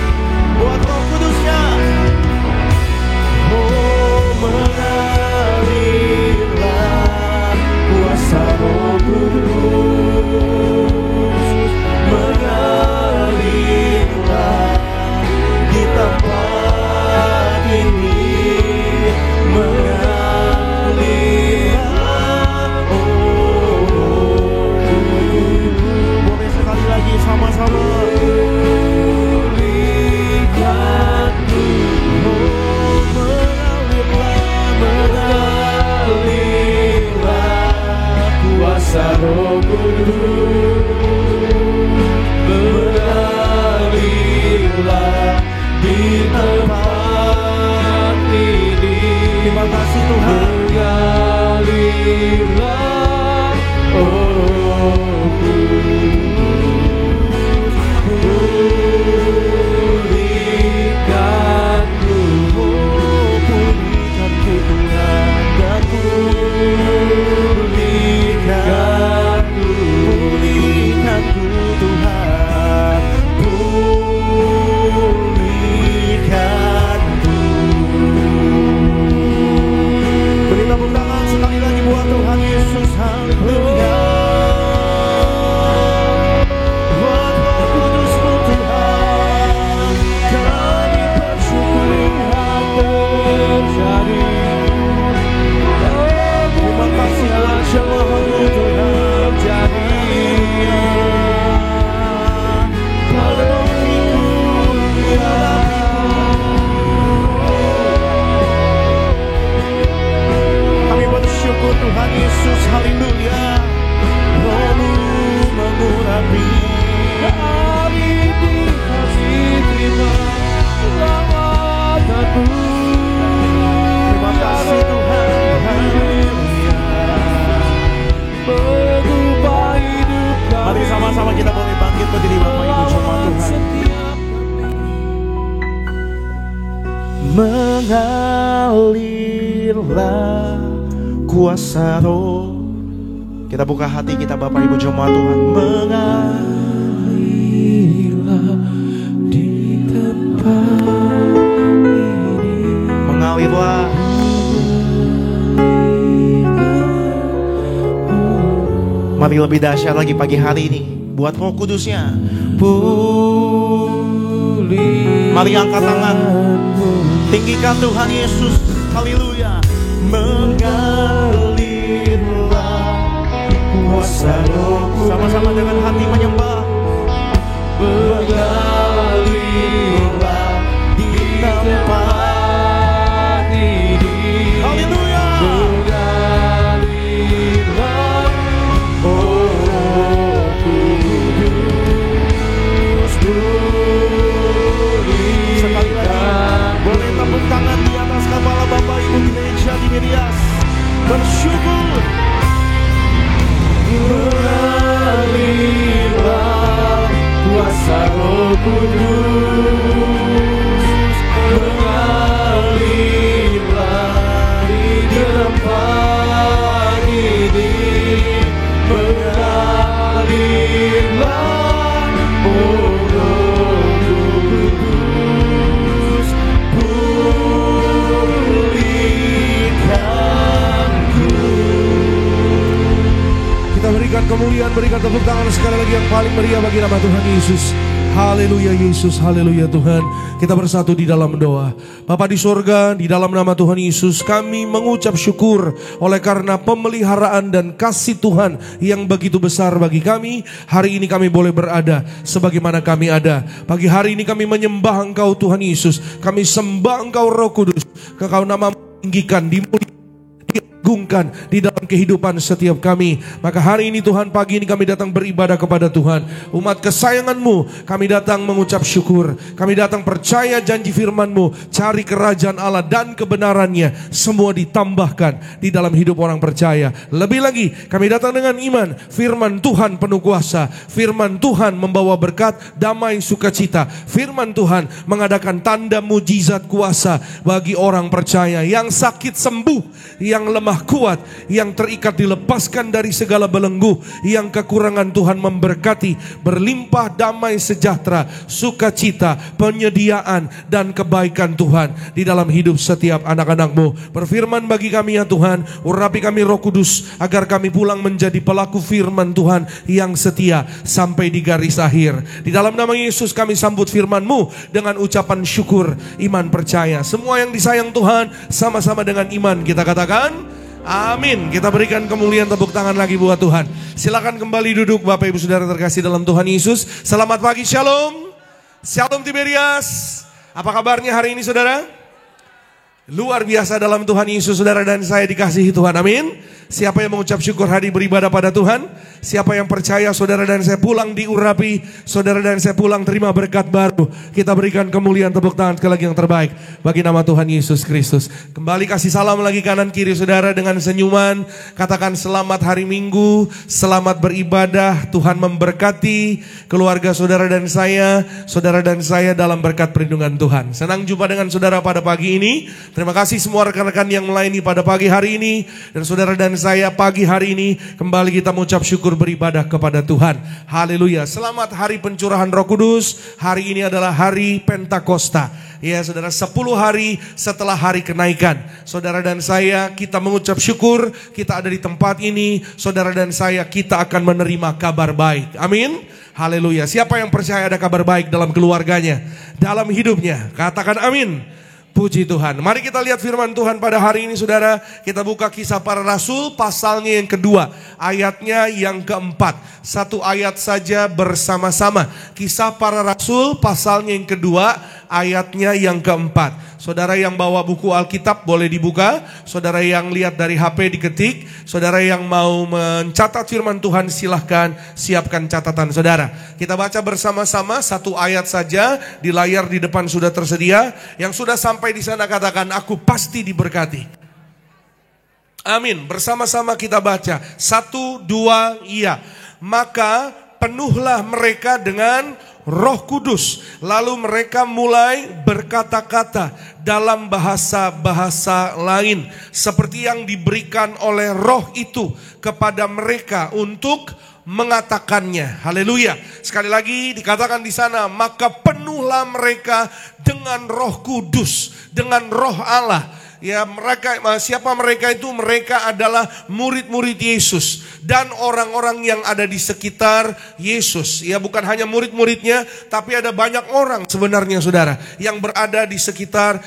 buat Roh Kudusnya. Oh, mengalirlah kuasa Roh Kudus, mengalirlah di tempat ini, mengalirlah. Oh, boleh sekali lagi sama-sama. Roh Kudus, mengalirlah di tempat ini. Terima kasih Tuhan. Mengalirlah, oh Kudus, pulihkanku, oh pulihkanku Tuhan, dan pulihkanku Tuhan, pulihkanku mengalirlah kuasa roh. Kita buka hati kita Bapak Ibu jemaat Tuhan. Mengalirlah di tempat ini. Mengalirlah. Mari lebih dahsyat lagi pagi hari ini buat Roh Kudusnya. Mari angkat tangan, tinggikan Tuhan Yesus. Haleluya. Mengalirlah kuasa Roh. Sama-sama dengan hati menyembah. Mengalirlah di tempat ini. Haleluya. Mengalirlah, oh Kudus, sekali lagi boleh tepuk tangan di atas kepala Bapak Ibu gereja di Mirias. Bersyukur. Mengalirlah kuasa Roh Kudus, mengalirlah di tempat ini, mengalirlah, oh Roh Kudus, pulihkanku. Kita berikan kemuliaan, berikan tepuk tangan sekali lagi yang paling meriah bagi nama Tuhan Yesus. Haleluya Yesus, haleluya Tuhan. Kita bersatu di dalam doa. Bapa di sorga, di dalam nama Tuhan Yesus, kami mengucap syukur oleh karena pemeliharaan dan kasih Tuhan yang begitu besar bagi kami. Hari ini kami boleh berada sebagaimana kami ada. Pagi hari ini kami menyembah Engkau Tuhan Yesus. Kami sembah Engkau Roh Kudus. Engkau nama meninggikan, dimuliakan, diagungkan di dalam kehidupan setiap kami. Maka hari ini Tuhan, pagi ini kami datang beribadah kepada Tuhan. Umat kesayangan-Mu, kami datang mengucap syukur. Kami datang percaya janji firman-Mu, cari kerajaan Allah dan kebenarannya, semua ditambahkan di dalam hidup orang percaya. Lebih lagi, kami datang dengan iman. Firman Tuhan penuh kuasa. Firman Tuhan membawa berkat, damai, sukacita. Firman Tuhan mengadakan tanda mujizat kuasa bagi orang percaya. Yang sakit sembuh, yang lemah kuat, yang terikat dilepaskan dari segala belenggu, yang kekurangan Tuhan memberkati, berlimpah damai sejahtera, sukacita, penyediaan dan kebaikan Tuhan di dalam hidup setiap anak-anak-Mu. Berfirman bagi kami ya Tuhan, urapi kami Roh Kudus agar kami pulang menjadi pelaku firman Tuhan yang setia sampai di garis akhir. Di dalam nama Yesus kami sambut firman-Mu dengan ucapan syukur, iman percaya. Semua yang disayang Tuhan sama-sama dengan iman kita katakan amin. Kita berikan kemuliaan, tepuk tangan lagi buat Tuhan. Silakan kembali duduk Bapak Ibu Saudara terkasih dalam Tuhan Yesus. Selamat pagi, shalom. Shalom Tiberias. Apa kabarnya hari ini saudara? Luar biasa dalam Tuhan Yesus saudara dan saya dikasihi Tuhan, amin. Siapa yang mengucap syukur hari beribadah pada Tuhan? Siapa yang percaya saudara dan saya pulang diurapi, saudara dan saya pulang terima berkat baru. Kita berikan kemuliaan, tepuk tangan sekali lagi yang terbaik bagi nama Tuhan Yesus Kristus. Kembali kasih salam lagi kanan kiri saudara dengan senyuman. Katakan selamat hari Minggu, selamat beribadah. Tuhan memberkati keluarga saudara dan saya dalam berkat perlindungan Tuhan. Senang jumpa dengan saudara pada pagi ini. Terima kasih semua rekan-rekan yang melayani pada pagi hari ini. Dan saudara dan saya pagi hari ini kembali kita mengucap syukur beribadah kepada Tuhan. Haleluya. Selamat hari pencurahan Roh Kudus. Hari ini adalah hari Pentakosta. Ya saudara, 10 hari setelah hari kenaikan. Saudara dan saya kita mengucap syukur kita ada di tempat ini. Saudara dan saya kita akan menerima kabar baik. Amin. Haleluya. Siapa yang percaya ada kabar baik dalam keluarganya, dalam hidupnya? Katakan amin. Puji Tuhan. Mari kita lihat firman Tuhan pada hari ini saudara. Kita buka Kisah Para Rasul pasalnya yang kedua, ayatnya yang keempat. Satu ayat saja bersama-sama. Kisah Para Rasul pasalnya yang kedua, ayatnya yang keempat. Saudara yang bawa buku Alkitab boleh dibuka. Saudara yang lihat dari HP diketik. Saudara yang mau mencatat firman Tuhan silahkan siapkan catatan saudara. Kita baca bersama-sama satu ayat saja. Di layar di depan sudah tersedia. Yang sudah sampai di sana katakan aku pasti diberkati. Amin. Bersama-sama kita baca. 1, 2, iya. Maka penuhlah mereka dengan Roh Kudus. Lalu mereka mulai berkata-kata dalam bahasa-bahasa lain seperti yang diberikan oleh Roh itu kepada mereka untuk mengatakannya. Haleluya. Sekali lagi dikatakan di sana, maka penuhlah mereka dengan Roh Kudus, dengan Roh Allah. Ya, mereka, siapa mereka itu? Mereka adalah murid-murid Yesus dan orang-orang yang ada di sekitar Yesus. Ya, bukan hanya murid-muridnya, tapi ada banyak orang sebenarnya, saudara, yang berada di sekitar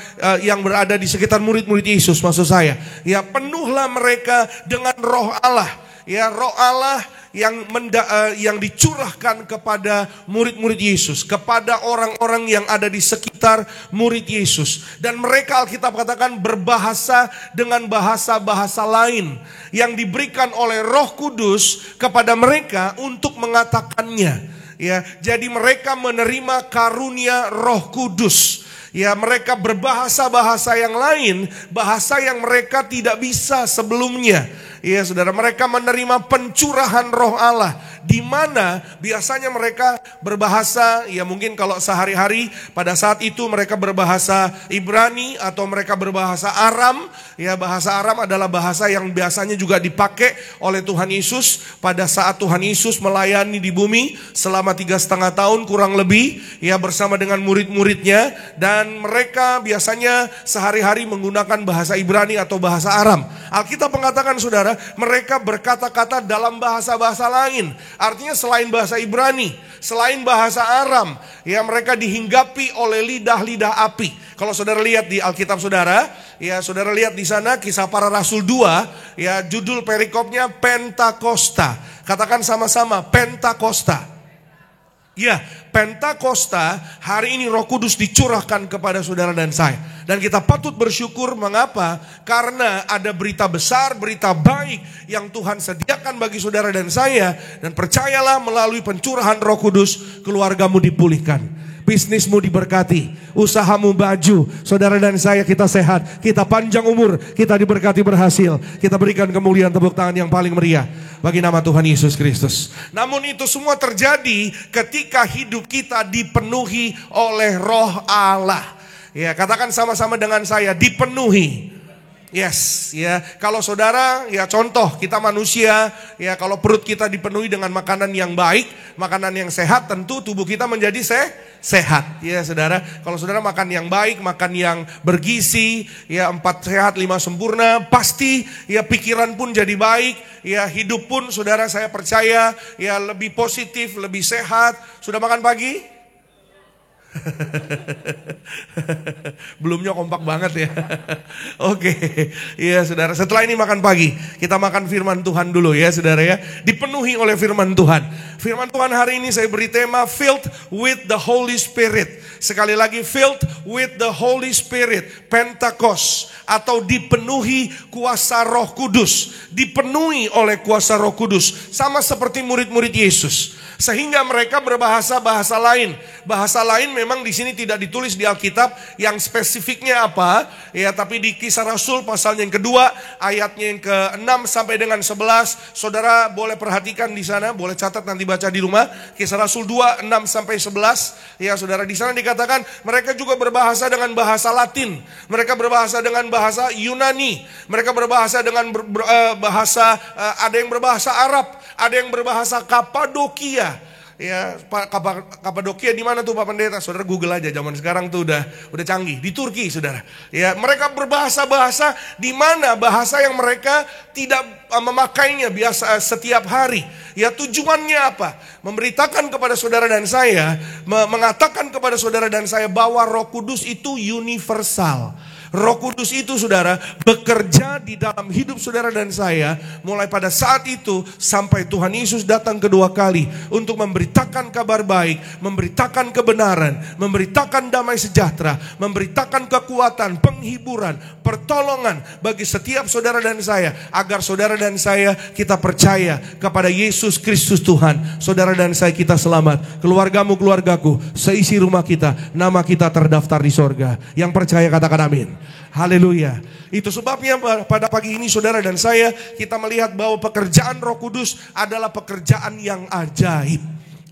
murid-murid Yesus, maksud saya. Ya, penuhlah mereka dengan Roh Allah. Ya, Roh Allah yang dicurahkan kepada murid-murid Yesus, kepada orang-orang yang ada di sekitar murid Yesus. Dan mereka, Alkitab katakan, berbahasa dengan bahasa-bahasa lain yang diberikan oleh Roh Kudus kepada mereka untuk mengatakannya. Ya, jadi mereka menerima karunia Roh Kudus. Ya, mereka berbahasa-bahasa yang lain, bahasa yang mereka tidak bisa sebelumnya. Ya, saudara, mereka menerima pencurahan Roh Allah, di mana biasanya mereka berbahasa, ya mungkin kalau sehari-hari pada saat itu mereka berbahasa Ibrani atau mereka berbahasa Aram. Ya, bahasa Aram adalah bahasa yang biasanya juga dipakai oleh Tuhan Yesus pada saat Tuhan Yesus melayani di bumi selama 3,5 tahun kurang lebih, ya, bersama dengan murid-muridnya. Dan mereka biasanya sehari-hari menggunakan bahasa Ibrani atau bahasa Aram. Alkitab mengatakan, saudara, mereka berkata-kata dalam bahasa-bahasa lain. Artinya selain bahasa Ibrani, selain bahasa Aram, ya, mereka dihinggapi oleh lidah-lidah api. Kalau saudara lihat di Alkitab saudara, ya, saudara lihat di sana Kisah Para Rasul 2, ya, judul perikopnya Pentakosta. Katakan sama-sama, Pentakosta. Ya, Pentakosta, hari ini Roh Kudus dicurahkan kepada saudara dan saya. Dan kita patut bersyukur, mengapa? Karena ada berita besar, berita baik yang Tuhan sediakan bagi saudara dan saya. Dan percayalah, melalui pencurahan Roh Kudus, keluargamu dipulihkan, bisnismu diberkati, usahamu maju, saudara dan saya kita sehat, kita panjang umur, kita diberkati berhasil. Kita berikan kemuliaan, tepuk tangan yang paling meriah bagi nama Tuhan Yesus Kristus. Namun itu semua terjadi ketika hidup kita dipenuhi oleh Roh Allah. Ya, katakan sama-sama dengan saya, dipenuhi. Yes, ya. Kalau saudara, ya contoh kita manusia, ya kalau perut kita dipenuhi dengan makanan yang baik, makanan yang sehat, tentu tubuh kita menjadi sehat. Ya, saudara. Kalau saudara makan yang baik, makan yang bergizi, ya 4 sehat 5 sempurna, pasti ya pikiran pun jadi baik, ya hidup pun, saudara, saya percaya ya lebih positif, lebih sehat. Sudah makan pagi? Belumnya kompak banget ya. Oke, ya saudara, setelah ini makan pagi, kita makan firman Tuhan dulu ya saudara ya. Dipenuhi oleh firman Tuhan. Firman Tuhan hari ini saya beri tema filled with the Holy Spirit. Sekali lagi, filled with the Holy Spirit, Pentecost, atau dipenuhi kuasa Roh Kudus. Dipenuhi oleh kuasa Roh Kudus, sama seperti murid-murid Yesus, sehingga mereka berbahasa-bahasa lain. Bahasa lain memang di sini tidak ditulis di Alkitab yang spesifiknya apa, ya, tapi di Kisah Rasul pasalnya yang kedua, ayatnya yang ke-6 sampai dengan 11, saudara boleh perhatikan di sana, boleh catat nanti baca di rumah. Kisah Rasul 2, 6 sampai 11, ya saudara, di sana dikatakan mereka juga berbahasa dengan bahasa Latin, mereka berbahasa dengan bahasa Yunani, mereka berbahasa dengan ada yang berbahasa Arab, ada yang berbahasa Kapadokia. Ya, Kapadokia di mana tuh Pak Pendeta? Saudara Google aja, zaman sekarang tuh udah canggih. Di Turki, saudara. Ya, mereka berbahasa-bahasa di mana bahasa yang mereka tidak memakainya biasa setiap hari. Ya, tujuannya apa? Memberitakan kepada saudara dan saya, mengatakan kepada saudara dan saya bahwa Roh Kudus itu universal. Roh Kudus itu, saudara, bekerja di dalam hidup saudara dan saya mulai pada saat itu sampai Tuhan Yesus datang kedua kali untuk memberitakan kabar baik, memberitakan kebenaran, memberitakan damai sejahtera, memberitakan kekuatan, penghiburan, pertolongan bagi setiap saudara dan saya, agar saudara dan saya kita percaya kepada Yesus Kristus Tuhan. Saudara dan saya kita selamat, keluargamu, keluargaku, seisi rumah kita, nama kita terdaftar di sorga. Yang percaya katakan amin. Haleluya. Itu sebabnya pada pagi ini saudara dan saya kita melihat bahwa pekerjaan Roh Kudus adalah pekerjaan yang ajaib.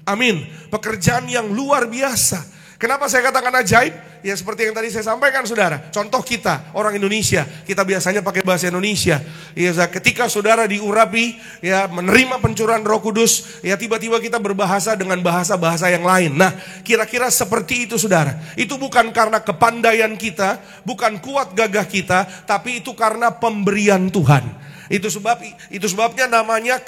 Amin. Pekerjaan yang luar biasa. Kenapa saya katakan ajaib? Ya seperti yang tadi saya sampaikan saudara. Contoh kita, orang Indonesia. Kita biasanya pakai bahasa Indonesia. Ya, ketika saudara diurapi, ya menerima pencurahan Roh Kudus, ya tiba-tiba kita berbahasa dengan bahasa-bahasa yang lain. Nah, kira-kira seperti itu saudara. Itu bukan karena kepandaian kita, bukan kuat gagah kita, tapi itu karena pemberian Tuhan. Itu sebabnya namanya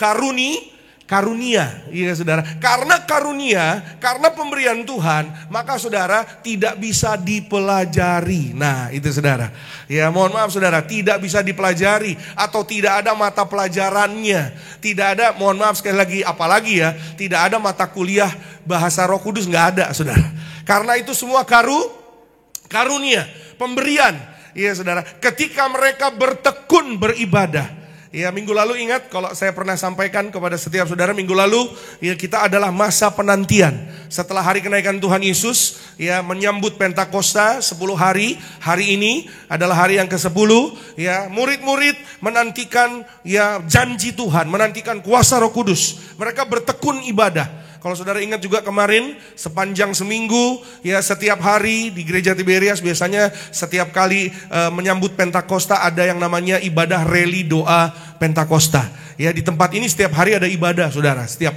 karunia, iya saudara. Karena karunia, karena pemberian Tuhan, maka saudara tidak bisa dipelajari. Nah, itu saudara. Ya, mohon maaf saudara, tidak bisa dipelajari atau tidak ada mata pelajarannya. Tidak ada, mohon maaf sekali lagi, apalagi ya, tidak ada mata kuliah bahasa Roh Kudus, nggak ada saudara. Karena itu semua karunia, pemberian. Iya saudara, ketika mereka bertekun beribadah. Ya, minggu lalu ingat kalau saya pernah sampaikan kepada setiap saudara minggu lalu, ya kita adalah masa penantian. Setelah hari kenaikan Tuhan Yesus, ya menyambut Pentakosta 10 hari. Hari ini adalah hari yang ke-10, ya murid-murid menantikan ya janji Tuhan, menantikan kuasa Roh Kudus. Mereka bertekun ibadah. Kalau saudara ingat juga kemarin sepanjang seminggu ya setiap hari di gereja Tiberias biasanya setiap kali menyambut Pentakosta ada yang namanya ibadah reli doa Pentakosta. Ya di tempat ini setiap hari ada ibadah saudara, setiap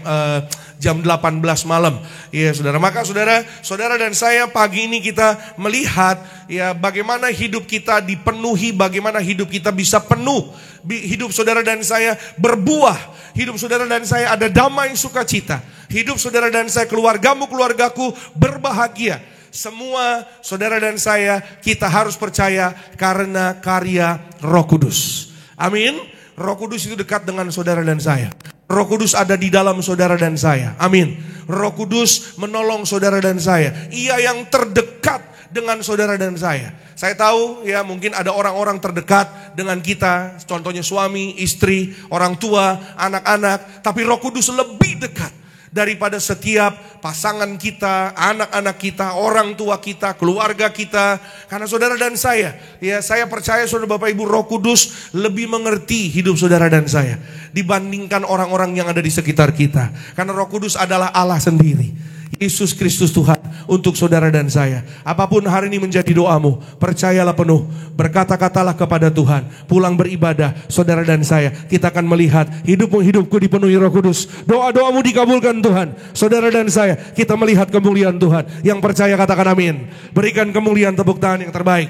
jam 18 malam. Ya saudara, maka saudara dan saya pagi ini kita melihat ya bagaimana hidup kita dipenuhi, bagaimana hidup kita bisa penuh. Hidup saudara dan saya berbuah. Hidup saudara dan saya ada damai sukacita. Hidup saudara dan saya, keluargaku berbahagia. Semua saudara dan saya kita harus percaya karena karya Roh Kudus. Amin. Roh Kudus itu dekat dengan saudara dan saya. Roh Kudus ada di dalam saudara dan saya. Amin. Roh Kudus menolong saudara dan saya. Ia yang terdekat dengan saudara dan saya. Saya tahu ya mungkin ada orang-orang terdekat dengan kita. Contohnya suami, istri, orang tua, anak-anak. Tapi Roh Kudus lebih dekat daripada setiap pasangan kita, anak-anak kita, orang tua kita, keluarga kita. Karena saudara dan saya, ya saya percaya saudara Bapak Ibu, Roh Kudus lebih mengerti hidup saudara dan saya dibandingkan orang-orang yang ada di sekitar kita. Karena Roh Kudus adalah Allah sendiri. Yesus Kristus Tuhan untuk saudara dan saya. Apapun hari ini menjadi doamu, percayalah penuh, berkata-katalah kepada Tuhan, pulang beribadah saudara dan saya. Kita akan melihat hidupku dipenuhi Roh Kudus. Doa-doamu dikabulkan Tuhan. Saudara dan saya, kita melihat kemuliaan Tuhan. Yang percaya katakan amin. Berikan kemuliaan, tepuk tangan yang terbaik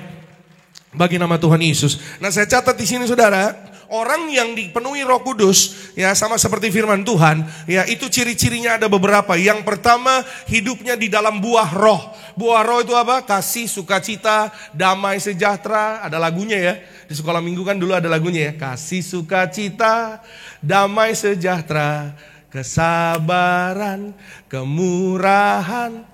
bagi nama Tuhan Yesus. Nah, saya catat di sini saudara, orang yang dipenuhi Roh Kudus ya sama seperti firman Tuhan, ya itu ciri-cirinya ada beberapa. Yang pertama, hidupnya di dalam buah roh. Buah roh itu apa? Kasih, sukacita, damai, sejahtera. Ada lagunya ya. Di sekolah minggu kan dulu ada lagunya ya. Kasih, sukacita, damai, sejahtera, kesabaran, kemurahan.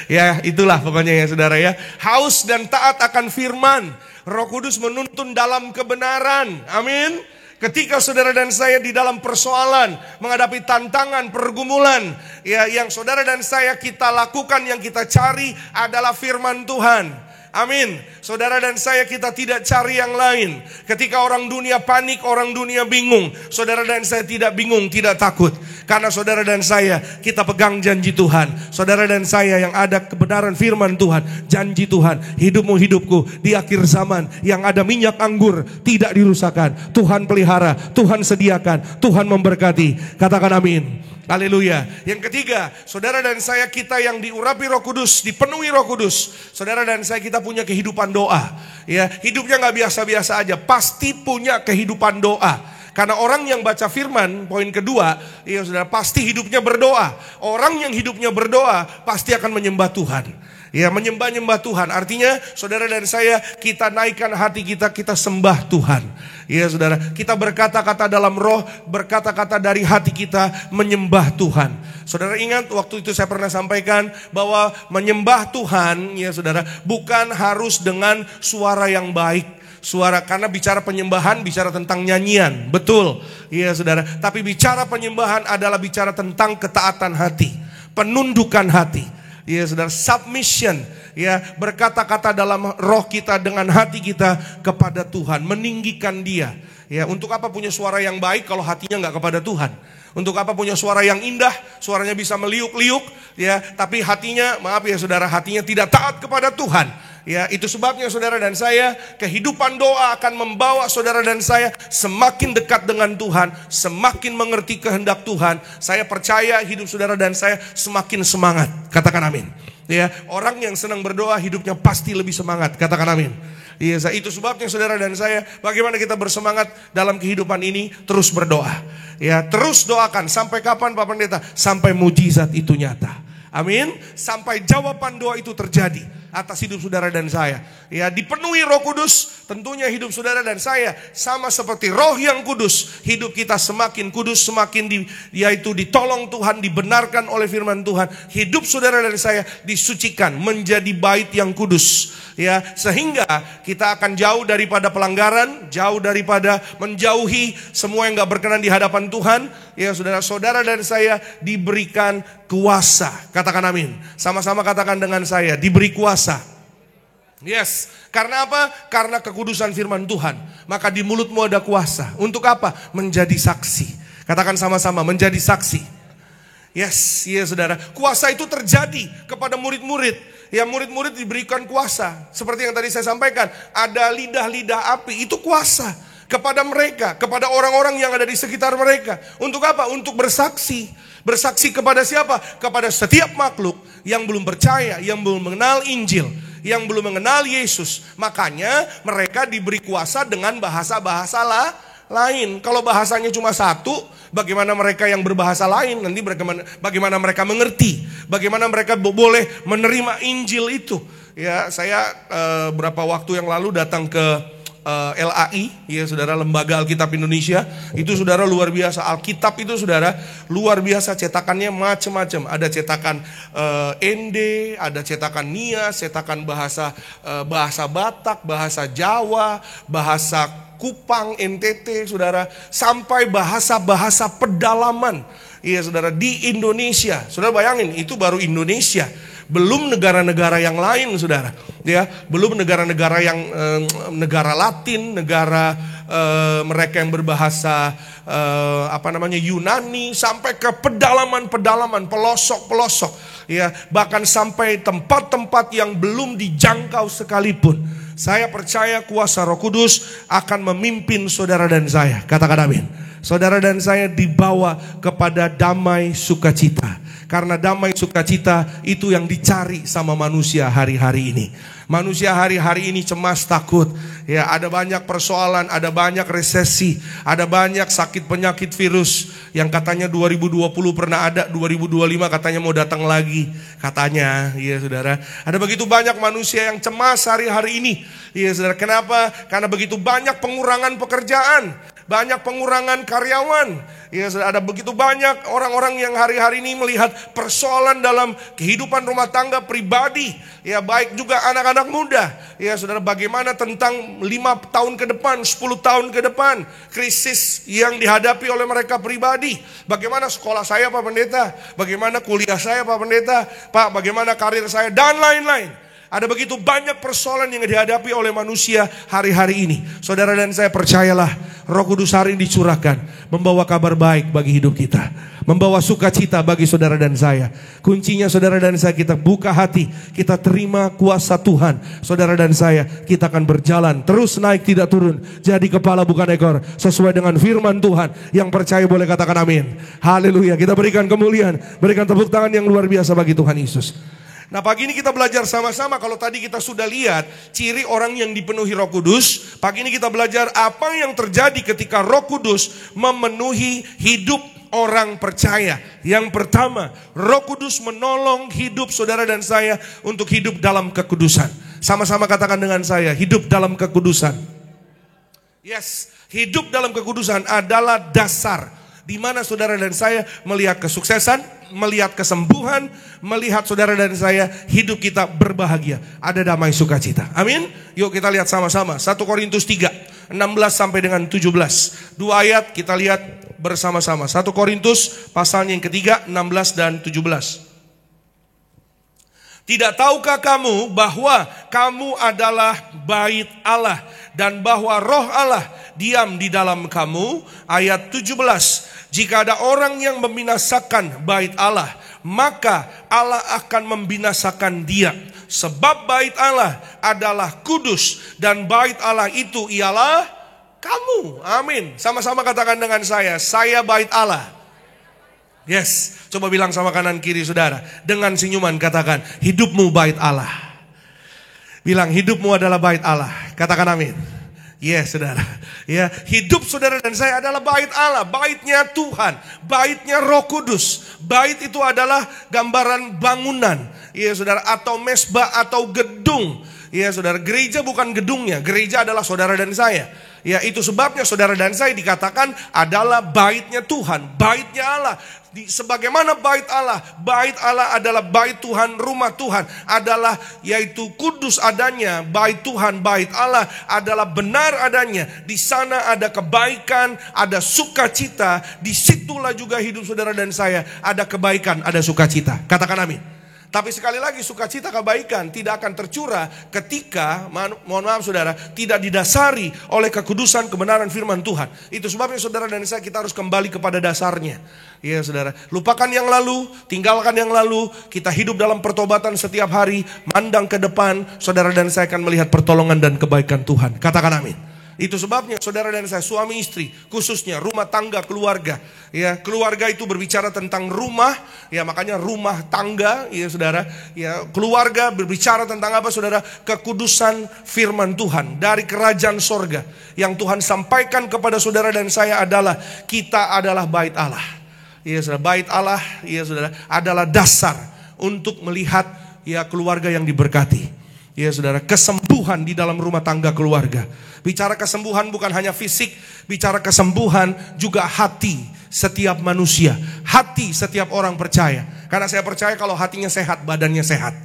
Ya itulah pokoknya ya saudara ya. Haus dan taat akan firman. Roh Kudus menuntun dalam kebenaran. Amin. Ketika saudara dan saya di dalam persoalan, menghadapi tantangan, pergumulan, ya yang saudara dan saya kita lakukan, yang kita cari adalah firman Tuhan. Amin. Saudara dan saya kita tidak cari yang lain. Ketika orang dunia panik, orang dunia bingung, saudara dan saya tidak bingung, tidak takut. Karena saudara dan saya kita pegang janji Tuhan. Saudara dan saya yang ada kebenaran firman Tuhan, janji Tuhan, hidupku di akhir zaman yang ada minyak anggur tidak dirusakkan. Tuhan pelihara, Tuhan sediakan, Tuhan memberkati. Katakan amin. Haleluya. Yang ketiga, saudara dan saya kita yang diurapi Roh Kudus, dipenuhi Roh Kudus. Saudara dan saya kita punya kehidupan doa. Ya, hidupnya nggak biasa-biasa aja, pasti punya kehidupan doa. Karena orang yang baca firman, poin kedua, ya saudara, pasti hidupnya berdoa. Orang yang hidupnya berdoa pasti akan menyembah Tuhan. Ya, menyembah Tuhan. Artinya saudara dan saya kita naikkan hati kita, kita sembah Tuhan. Ya saudara, kita berkata-kata dalam roh, berkata-kata dari hati kita menyembah Tuhan. Saudara ingat waktu itu saya pernah sampaikan bahwa menyembah Tuhan ya saudara bukan harus dengan suara yang baik. Suara, karena bicara penyembahan bicara tentang nyanyian, betul. Iya saudara, tapi bicara penyembahan adalah bicara tentang ketaatan hati, penundukan hati. Ya saudara, submission, ya berkata-kata dalam roh kita dengan hati kita kepada Tuhan, meninggikan Dia. Ya, untuk apa punya suara yang baik kalau hatinya nggak kepada Tuhan? Untuk apa punya suara yang indah, suaranya bisa meliuk-liuk, ya, tapi hatinya, maaf ya saudara, hatinya tidak taat kepada Tuhan. Ya, itu sebabnya saudara dan saya, kehidupan doa akan membawa saudara dan saya semakin dekat dengan Tuhan, semakin mengerti kehendak Tuhan. Saya percaya hidup saudara dan saya semakin semangat. Katakan amin. Ya, orang yang senang berdoa hidupnya pasti lebih semangat. Katakan amin. Iya, itu sebabnya saudara dan saya, bagaimana kita bersemangat dalam kehidupan ini, terus berdoa. Ya, terus doakan. Sampai kapan Pak Pendeta? Sampai mujizat itu nyata. Amin. Sampai jawaban doa itu terjadi atas hidup saudara dan saya. Ya, dipenuhi Roh Kudus, tentunya hidup saudara dan saya sama seperti Roh yang kudus. Hidup kita semakin kudus, semakin yaitu ditolong Tuhan, dibenarkan oleh firman Tuhan. Hidup saudara dan saya disucikan menjadi bait yang kudus. Ya, sehingga kita akan jauh daripada pelanggaran, jauh daripada menjauhi semua yang gak berkenan di hadapan Tuhan. Ya, saudara-saudara dan saya diberikan kuasa. Katakan amin. Sama-sama katakan dengan saya, diberi kuasa. Yes, karena apa? Karena kekudusan firman Tuhan. Maka di mulutmu ada kuasa. Untuk apa? Menjadi saksi. Katakan sama-sama, menjadi saksi. Yes, iya saudara. Kuasa itu terjadi kepada murid-murid. Ya, murid-murid diberikan kuasa. Seperti yang tadi saya sampaikan, ada lidah-lidah api, itu kuasa kepada mereka, kepada orang-orang yang ada di sekitar mereka. Untuk apa? Untuk bersaksi. Bersaksi kepada siapa? Kepada setiap makhluk yang belum percaya, yang belum mengenal Injil, yang belum mengenal Yesus. Makanya mereka diberi kuasa dengan bahasa-bahasa lain. Kalau bahasanya cuma satu, bagaimana mereka yang berbahasa lain? Nanti bagaimana mereka mengerti? Bagaimana mereka boleh menerima Injil itu? Ya, saya berapa waktu yang lalu datang ke LAI, ya saudara, Lembaga Alkitab Indonesia. Itu saudara luar biasa. Alkitab itu saudara luar biasa, cetakannya macam-macam. Ada cetakan ND, ada cetakan Nias, cetakan bahasa Batak, bahasa Jawa, bahasa Kupang, NTT, saudara, sampai bahasa-bahasa pedalaman. Iya saudara, di Indonesia. Saudara bayangin, itu baru Indonesia. Belum negara-negara yang lain, saudara. Ya, belum negara-negara yang negara Latin, negara mereka yang berbahasa Yunani, sampai ke pedalaman-pedalaman, pelosok-pelosok. Ya, bahkan sampai tempat-tempat yang belum dijangkau sekalipun. Saya percaya kuasa Roh Kudus akan memimpin saudara dan saya. Katakan amin. Saudara dan saya dibawa kepada damai sukacita. Karena damai sukacita itu yang dicari sama manusia hari-hari ini. Manusia hari-hari ini cemas, takut. Ya, ada banyak persoalan, ada banyak resesi, ada banyak sakit penyakit virus yang katanya 2020 pernah ada, 2025 katanya mau datang lagi. Katanya, ya saudara. Ada begitu banyak manusia yang cemas hari-hari ini. Ya saudara, kenapa? Karena begitu banyak pengurangan pekerjaan, banyak pengurangan karyawan. Ya, ada begitu banyak orang-orang yang hari-hari ini melihat persoalan dalam kehidupan rumah tangga pribadi. Ya, baik juga anak-anak muda. Ya, saudara, bagaimana tentang 5 tahun ke depan, 10 tahun ke depan, krisis yang dihadapi oleh mereka pribadi. Bagaimana sekolah saya Pak Pendeta? Bagaimana kuliah saya Pak Pendeta? Pak, bagaimana karir saya? Dan lain-lain. Ada begitu banyak persoalan yang dihadapi oleh manusia hari-hari ini. Saudara dan saya percayalah, Roh Kudus hari ini dicurahkan, membawa kabar baik bagi hidup kita, membawa sukacita bagi saudara dan saya. Kuncinya saudara dan saya, kita buka hati, kita terima kuasa Tuhan. Saudara dan saya, kita akan berjalan terus naik tidak turun, jadi kepala bukan ekor, sesuai dengan firman Tuhan. Yang percaya boleh katakan amin. Haleluya. Kita berikan kemuliaan, berikan tepuk tangan yang luar biasa bagi Tuhan Yesus. Nah, pagi ini kita belajar sama-sama. Kalau tadi kita sudah lihat ciri orang yang dipenuhi Roh Kudus, pagi ini kita belajar apa yang terjadi ketika Roh Kudus memenuhi hidup orang percaya. Yang pertama, Roh Kudus menolong hidup saudara dan saya untuk hidup dalam kekudusan. Sama-sama katakan dengan saya, hidup dalam kekudusan. Yes, hidup dalam kekudusan adalah dasar di mana saudara dan saya melihat kesuksesan, melihat kesembuhan, melihat saudara dan saya hidup kita berbahagia, ada damai sukacita. Amin. Yuk kita lihat sama-sama 1 Korintus 3 16 sampai dengan 17. Dua ayat kita lihat bersama-sama. 1 Korintus pasalnya yang ketiga 16 dan 17. Tidak tahukah kamu bahwa kamu adalah bait Allah dan bahwa Roh Allah diam di dalam kamu. Ayat 17, jika ada orang yang membinasakan bait Allah, maka Allah akan membinasakan dia. Sebab bait Allah adalah kudus, dan bait Allah itu ialah kamu. Amin. Sama-sama katakan dengan saya bait Allah. Yes, coba bilang sama kanan kiri saudara, dengan senyuman katakan, hidupmu bait Allah. Bilang, hidupmu adalah bait Allah. Katakan amin. Yes, saudara. Ya, hidup saudara dan saya adalah bait Allah, baitnya Tuhan, baitnya Roh Kudus. Bait itu adalah gambaran bangunan, ya saudara, atau mesbah atau gedung. Ya saudara, gereja bukan gedungnya, gereja adalah saudara dan saya. Ya, itu sebabnya saudara dan saya dikatakan adalah baitnya Tuhan, baitnya Allah. Sebagaimana bait Allah adalah bait Tuhan, rumah Tuhan adalah yaitu kudus adanya. Bait Tuhan, bait Allah adalah benar adanya. Di sana ada kebaikan, ada sukacita. Disitulah juga hidup saudara dan saya ada kebaikan, ada sukacita. Katakan amin. Tapi sekali lagi, sukacita kebaikan tidak akan tercurah ketika, mohon maaf saudara, tidak didasari oleh kekudusan kebenaran firman Tuhan. Itu sebabnya saudara dan saya kita harus kembali kepada dasarnya. Ya saudara, lupakan yang lalu, tinggalkan yang lalu. Kita hidup dalam pertobatan setiap hari, mandang ke depan. Saudara dan saya akan melihat pertolongan dan kebaikan Tuhan. Katakan amin. Itu sebabnya saudara dan saya, suami istri, khususnya rumah tangga, keluarga. Ya, keluarga itu berbicara tentang rumah, ya makanya rumah tangga, ya saudara. Ya, keluarga berbicara tentang apa saudara? Kekudusan firman Tuhan dari kerajaan sorga. Yang Tuhan sampaikan kepada saudara dan saya adalah kita adalah bait Allah. Ya saudara, bait Allah, ya saudara, adalah dasar untuk melihat ya keluarga yang diberkati. Ya saudara, kesembuhan di dalam rumah tangga keluarga. Bicara kesembuhan bukan hanya fisik, bicara kesembuhan juga hati setiap manusia, hati setiap orang percaya. Karena saya percaya kalau hatinya sehat, badannya sehat.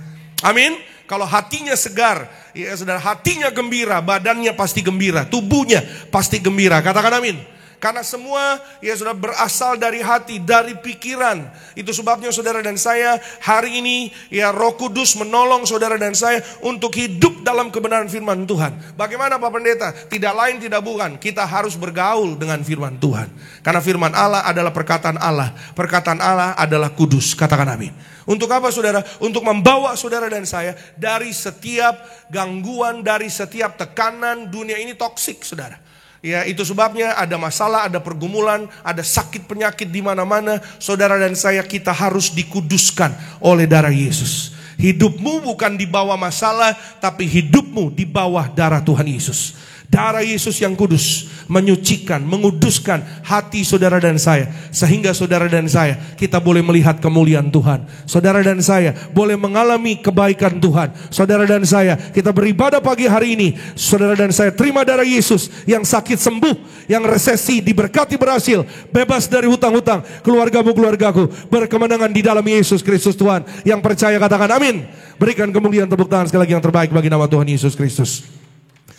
Amin. Kalau hatinya segar, ya saudara, hatinya gembira, badannya pasti gembira, tubuhnya pasti gembira. Katakan amin. Karena semua ya sudah berasal dari hati, dari pikiran. Itu sebabnya saudara dan saya hari ini ya Roh Kudus menolong saudara dan saya untuk hidup dalam kebenaran firman Tuhan. Bagaimana Pak Pendeta? Tidak lain tidak bukan, kita harus bergaul dengan firman Tuhan. Karena firman Allah adalah perkataan Allah. Perkataan Allah adalah kudus. Katakan amin. Untuk apa saudara? Untuk membawa saudara dan saya dari setiap gangguan, dari setiap tekanan dunia ini toksik saudara. Ya, itu sebabnya ada masalah, ada pergumulan, ada sakit penyakit di mana-mana. Saudara dan saya, kita harus dikuduskan oleh darah Yesus. Hidupmu bukan di bawah masalah, tapi hidupmu di bawah darah Tuhan Yesus. Darah Yesus yang kudus menyucikan, menguduskan hati saudara dan saya. Sehingga saudara dan saya, kita boleh melihat kemuliaan Tuhan. Saudara dan saya boleh mengalami kebaikan Tuhan. Saudara dan saya, kita beribadah pagi hari ini. Saudara dan saya terima darah Yesus. Yang sakit sembuh, yang resesi diberkati berhasil, bebas dari hutang-hutang. Keluargamu, berkemenangan di dalam Yesus Kristus Tuhan. Yang percaya katakan amin. Berikan kemuliaan, tepuk tangan sekali lagi yang terbaik bagi nama Tuhan Yesus Kristus.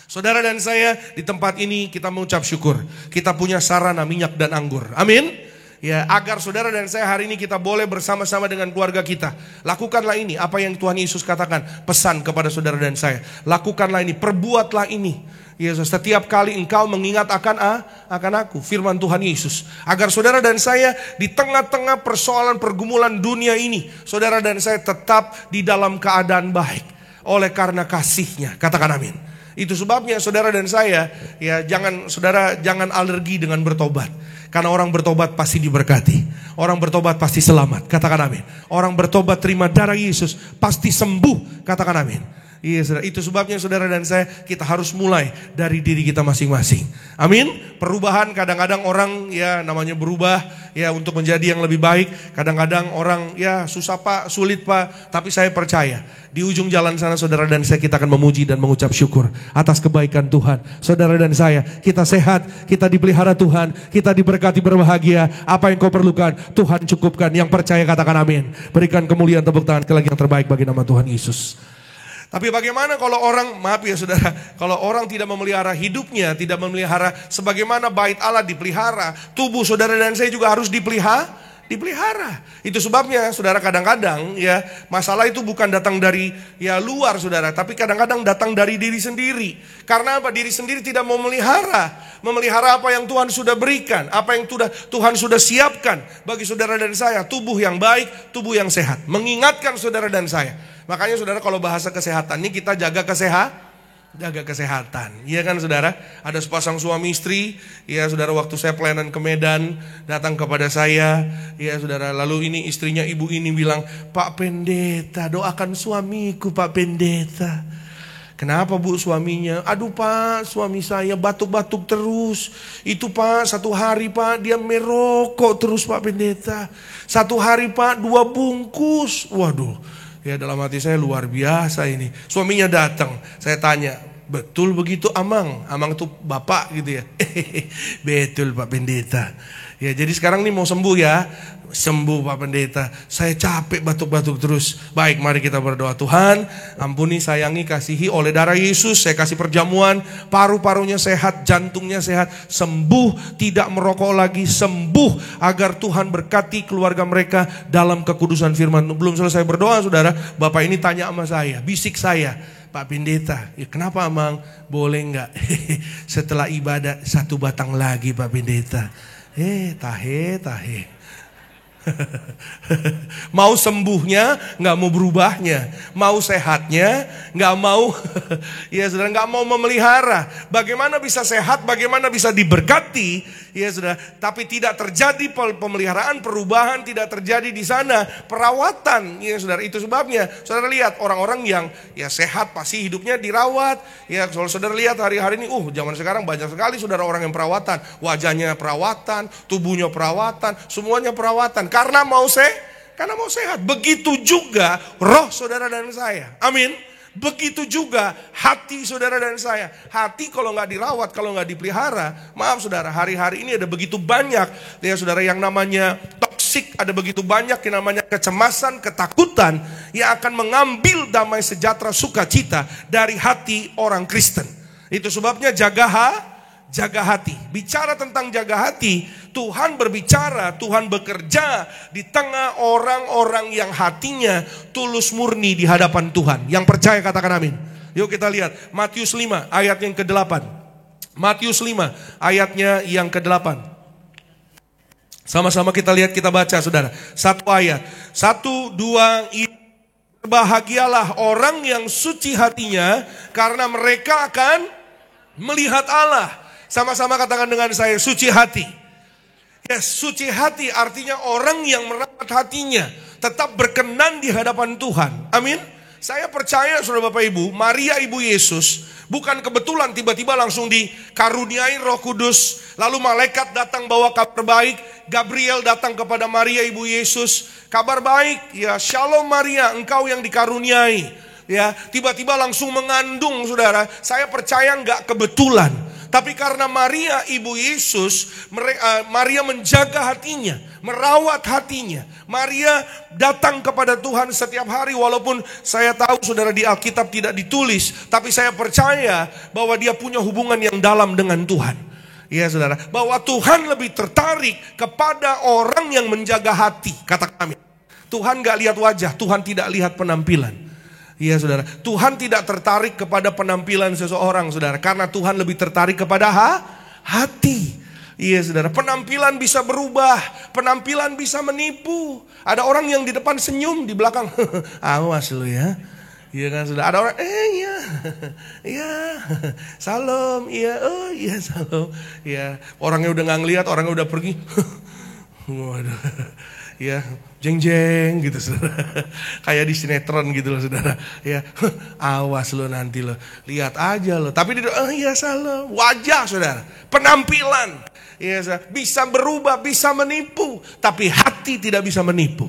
Saudara dan saya, di tempat ini kita mengucap syukur. Kita punya sarana minyak dan anggur. Amin. Ya, agar saudara dan saya hari ini kita boleh bersama-sama dengan keluarga kita. Lakukanlah ini, apa yang Tuhan Yesus katakan. Pesan kepada saudara dan saya. Lakukanlah ini, perbuatlah ini. Yesus, setiap kali engkau mengingat akan aku, firman Tuhan Yesus. Agar saudara dan saya di tengah-tengah persoalan pergumulan dunia ini, saudara dan saya tetap di dalam keadaan baik. Oleh karena kasih-Nya. Katakan amin. Itu sebabnya saudara dan saya, ya jangan alergi dengan bertobat. Karena orang bertobat pasti diberkati. Orang bertobat pasti selamat. Katakan amin. Orang bertobat terima darah Yesus pasti sembuh. Katakan amin. Iya, saudara. Itu sebabnya saudara dan saya, kita harus mulai dari diri kita masing-masing. Amin. Perubahan kadang-kadang orang ya namanya berubah ya untuk menjadi yang lebih baik. Kadang-kadang orang ya susah Pak, sulit Pak. Tapi saya percaya di ujung jalan sana saudara dan saya, kita akan memuji dan mengucap syukur atas kebaikan Tuhan. Saudara dan saya, kita sehat, kita dipelihara Tuhan, kita diberkati berbahagia. Apa yang kau perlukan Tuhan cukupkan. Yang percaya katakan amin. Berikan kemuliaan, tepuk tangan sekali lagi yang terbaik bagi nama Tuhan Yesus. Tapi bagaimana kalau orang, maaf ya saudara, kalau orang tidak memelihara hidupnya, tidak memelihara sebagaimana bait Allah dipelihara, tubuh saudara dan saya juga harus dipelihara. Dipelihara. Itu sebabnya saudara kadang-kadang ya masalah itu bukan datang dari ya luar saudara, tapi kadang-kadang datang dari diri sendiri. Karena apa? Diri sendiri tidak mau memelihara apa yang Tuhan sudah berikan, apa yang Tuhan sudah siapkan bagi saudara dan saya, tubuh yang baik, tubuh yang sehat. Mengingatkan saudara dan saya. Makanya saudara kalau bahasa kesehatan ini kita jaga kesehatan, iya kan saudara? Ada sepasang suami istri, ya saudara, waktu saya pelayanan ke Medan, datang kepada saya, ya saudara, lalu ini istrinya ibu ini bilang, Pak Pendeta, doakan suamiku Pak Pendeta. Kenapa bu suaminya? Aduh Pak, suami saya batuk-batuk terus. Itu Pak, satu hari Pak, dia merokok terus Pak Pendeta. Satu hari Pak, 2 bungkus. Waduh. Ya dalam hati saya luar biasa ini. Suaminya datang, saya tanya, betul begitu Amang? Amang itu bapak gitu ya. Betul Pak Pendeta. Ya jadi sekarang nih mau sembuh ya. Sembuh Pak Pendeta. Saya capek batuk-batuk terus. Baik, mari kita berdoa. Tuhan, ampuni, sayangi, kasihi oleh darah Yesus. Saya kasih perjamuan, paru-parunya sehat, jantungnya sehat, sembuh, tidak merokok lagi, sembuh, agar Tuhan berkati keluarga mereka dalam kekudusan firman. Belum selesai berdoa saudara, Bapak ini tanya sama saya, bisik saya, Pak Pendeta, ya kenapa Amang? Boleh enggak? Setelah ibadah 1 batang lagi Pak Pendeta. Tahe. Mau sembuhnya, nggak mau berubahnya. Mau sehatnya, nggak mau. Ya saudara, nggak mau memelihara. Bagaimana bisa sehat? Bagaimana bisa diberkati? Ya saudara, tapi tidak terjadi pemeliharaan, perubahan tidak terjadi di sana. Perawatan, ya saudara, itu sebabnya. Saudara lihat orang-orang yang ya sehat pasti hidupnya dirawat. Ya kalau saudara lihat hari-hari ini, zaman sekarang banyak sekali saudara orang yang perawatan. Wajahnya perawatan, tubuhnya perawatan, semuanya perawatan. Karena mau sehat. Begitu juga roh saudara dan saya. Amin. Begitu juga hati saudara dan saya. Hati kalau nggak dirawat, kalau nggak dipelihara, maaf saudara, hari-hari ini ada begitu banyak ya saudara yang namanya toksik, ada begitu banyak yang namanya kecemasan, ketakutan yang akan mengambil damai sejahtera sukacita dari hati orang Kristen. Itu sebabnya jaga hati. Bicara tentang jaga hati, Tuhan berbicara, Tuhan bekerja di tengah orang-orang yang hatinya tulus murni di hadapan Tuhan. Yang percaya katakan amin. Yuk kita lihat Matius 5 ayat yang ke-8. Matius 5 ayatnya yang ke-8. Sama-sama kita lihat, kita baca saudara. 1 ayat. 1, 2, berbahagialah orang yang suci hatinya, karena mereka akan melihat Allah. Sama-sama katakan dengan saya, suci hati. Yes, suci hati artinya orang yang merawat hatinya, tetap berkenan di hadapan Tuhan. Amin. Saya percaya saudara Bapak Ibu, Maria ibu Yesus bukan kebetulan tiba-tiba langsung dikaruniai Roh Kudus, lalu malaikat datang bawa kabar baik, Gabriel datang kepada Maria ibu Yesus, kabar baik, ya Shalom Maria, engkau yang dikaruniai. Ya, tiba-tiba langsung mengandung saudara. Saya percaya enggak kebetulan. Tapi karena Maria ibu Yesus, Maria menjaga hatinya, merawat hatinya. Maria datang kepada Tuhan setiap hari, walaupun saya tahu saudara di Alkitab tidak ditulis, tapi saya percaya bahwa dia punya hubungan yang dalam dengan Tuhan. Ya saudara, bahwa Tuhan lebih tertarik kepada orang yang menjaga hati. Kata kami, Tuhan gak lihat wajah, Tuhan tidak lihat penampilan. Iya saudara, Tuhan tidak tertarik kepada penampilan seseorang saudara, karena Tuhan lebih tertarik kepada hati. Iya saudara, penampilan bisa berubah, penampilan bisa menipu. Ada orang yang di depan senyum, di belakang awas lu ya. Iya kan saudara, ada orang iya salam, iya salam. Iya, orangnya udah nggak ngelihat, orangnya udah pergi. Waduh. Ya, jeng-jeng gitu saudara. Kayak di sinetron gitu loh saudara. Ya, awas lo nanti lo. Lihat aja lo. Tapi dia iya salah. Wajah saudara, penampilan ya saudara, bisa berubah, bisa menipu, tapi hati tidak bisa menipu.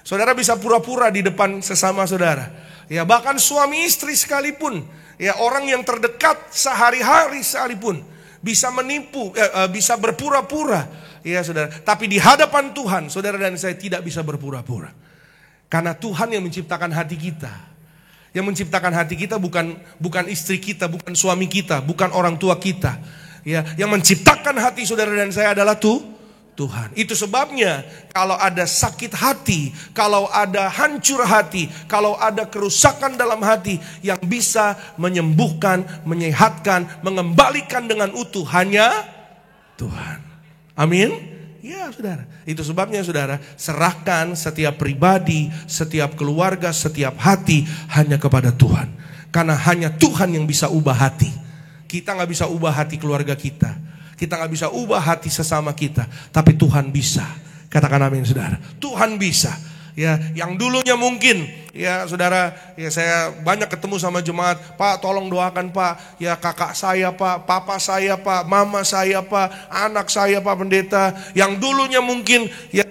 Saudara bisa pura-pura di depan sesama saudara. Ya, bahkan suami istri sekalipun, ya orang yang terdekat sehari-hari sekalipun bisa menipu, bisa berpura-pura. Ya saudara, tapi di hadapan Tuhan, saudara dan saya tidak bisa berpura-pura. Karena Tuhan yang menciptakan hati kita. Yang menciptakan hati kita bukan istri kita, bukan suami kita, bukan orang tua kita. Ya, yang menciptakan hati saudara dan saya adalah Tuhan. Tuhan. Itu sebabnya kalau ada sakit hati, kalau ada hancur hati, kalau ada kerusakan dalam hati, yang bisa menyembuhkan, menyehatkan, mengembalikan dengan utuh hanya Tuhan. Amin. Ya saudara, itu sebabnya saudara, serahkan setiap pribadi, setiap keluarga, setiap hati hanya kepada Tuhan. Karena hanya Tuhan yang bisa ubah hati. Kita gak bisa ubah hati keluarga kita. Kita gak bisa ubah hati sesama kita. Tapi Tuhan bisa. Katakan amin saudara. Tuhan bisa. Ya, yang dulunya mungkin ya saudara, ya saya banyak ketemu sama jemaat, Pak tolong doakan Pak, ya kakak saya Pak, papa saya Pak, mama saya Pak, anak saya Pak pendeta, yang dulunya mungkin ya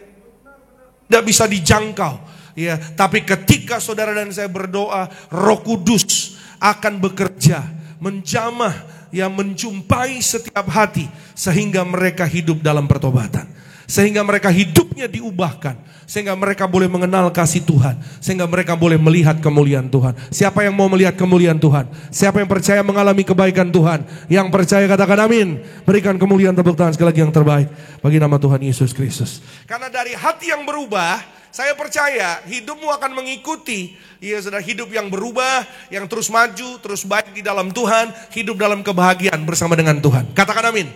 tidak bisa dijangkau. Ya, tapi ketika saudara dan saya berdoa, Roh Kudus akan bekerja, menjamah, yang menjumpai setiap hati, sehingga mereka hidup dalam pertobatan, sehingga mereka hidupnya diubahkan, sehingga mereka boleh mengenal kasih Tuhan, sehingga mereka boleh melihat kemuliaan Tuhan. Siapa yang mau melihat kemuliaan Tuhan? Siapa yang percaya mengalami kebaikan Tuhan? Yang percaya katakan amin. Berikan kemuliaan, tepuk tangan sekali lagi yang terbaik bagi nama Tuhan Yesus Kristus. Karena dari hati yang berubah, saya percaya hidupmu akan mengikuti. Ya sudah, hidup yang berubah, yang terus maju, terus baik di dalam Tuhan, hidup dalam kebahagiaan bersama dengan Tuhan. Katakan amin.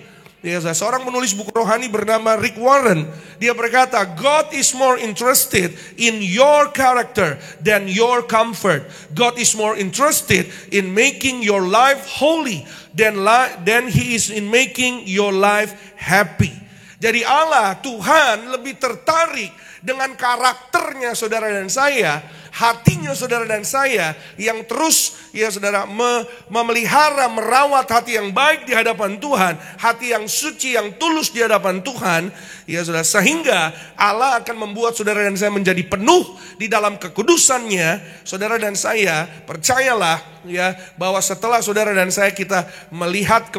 Ya, seorang penulis buku rohani bernama Rick Warren, dia berkata, God is more interested in your character than your comfort. God is more interested in making your life holy than He is in making your life happy. Jadi Allah, Tuhan lebih tertarik dengan karakternya saudara dan saya, hatinya saudara dan saya, yang terus ya saudara memelihara, merawat hati yang baik di hadapan Tuhan, hati yang suci, yang tulus di hadapan Tuhan, ya saudara, sehingga Allah akan membuat saudara dan saya menjadi penuh di dalam kekudusannya. Saudara dan saya percayalah ya, bahwa setelah saudara dan saya kita melihat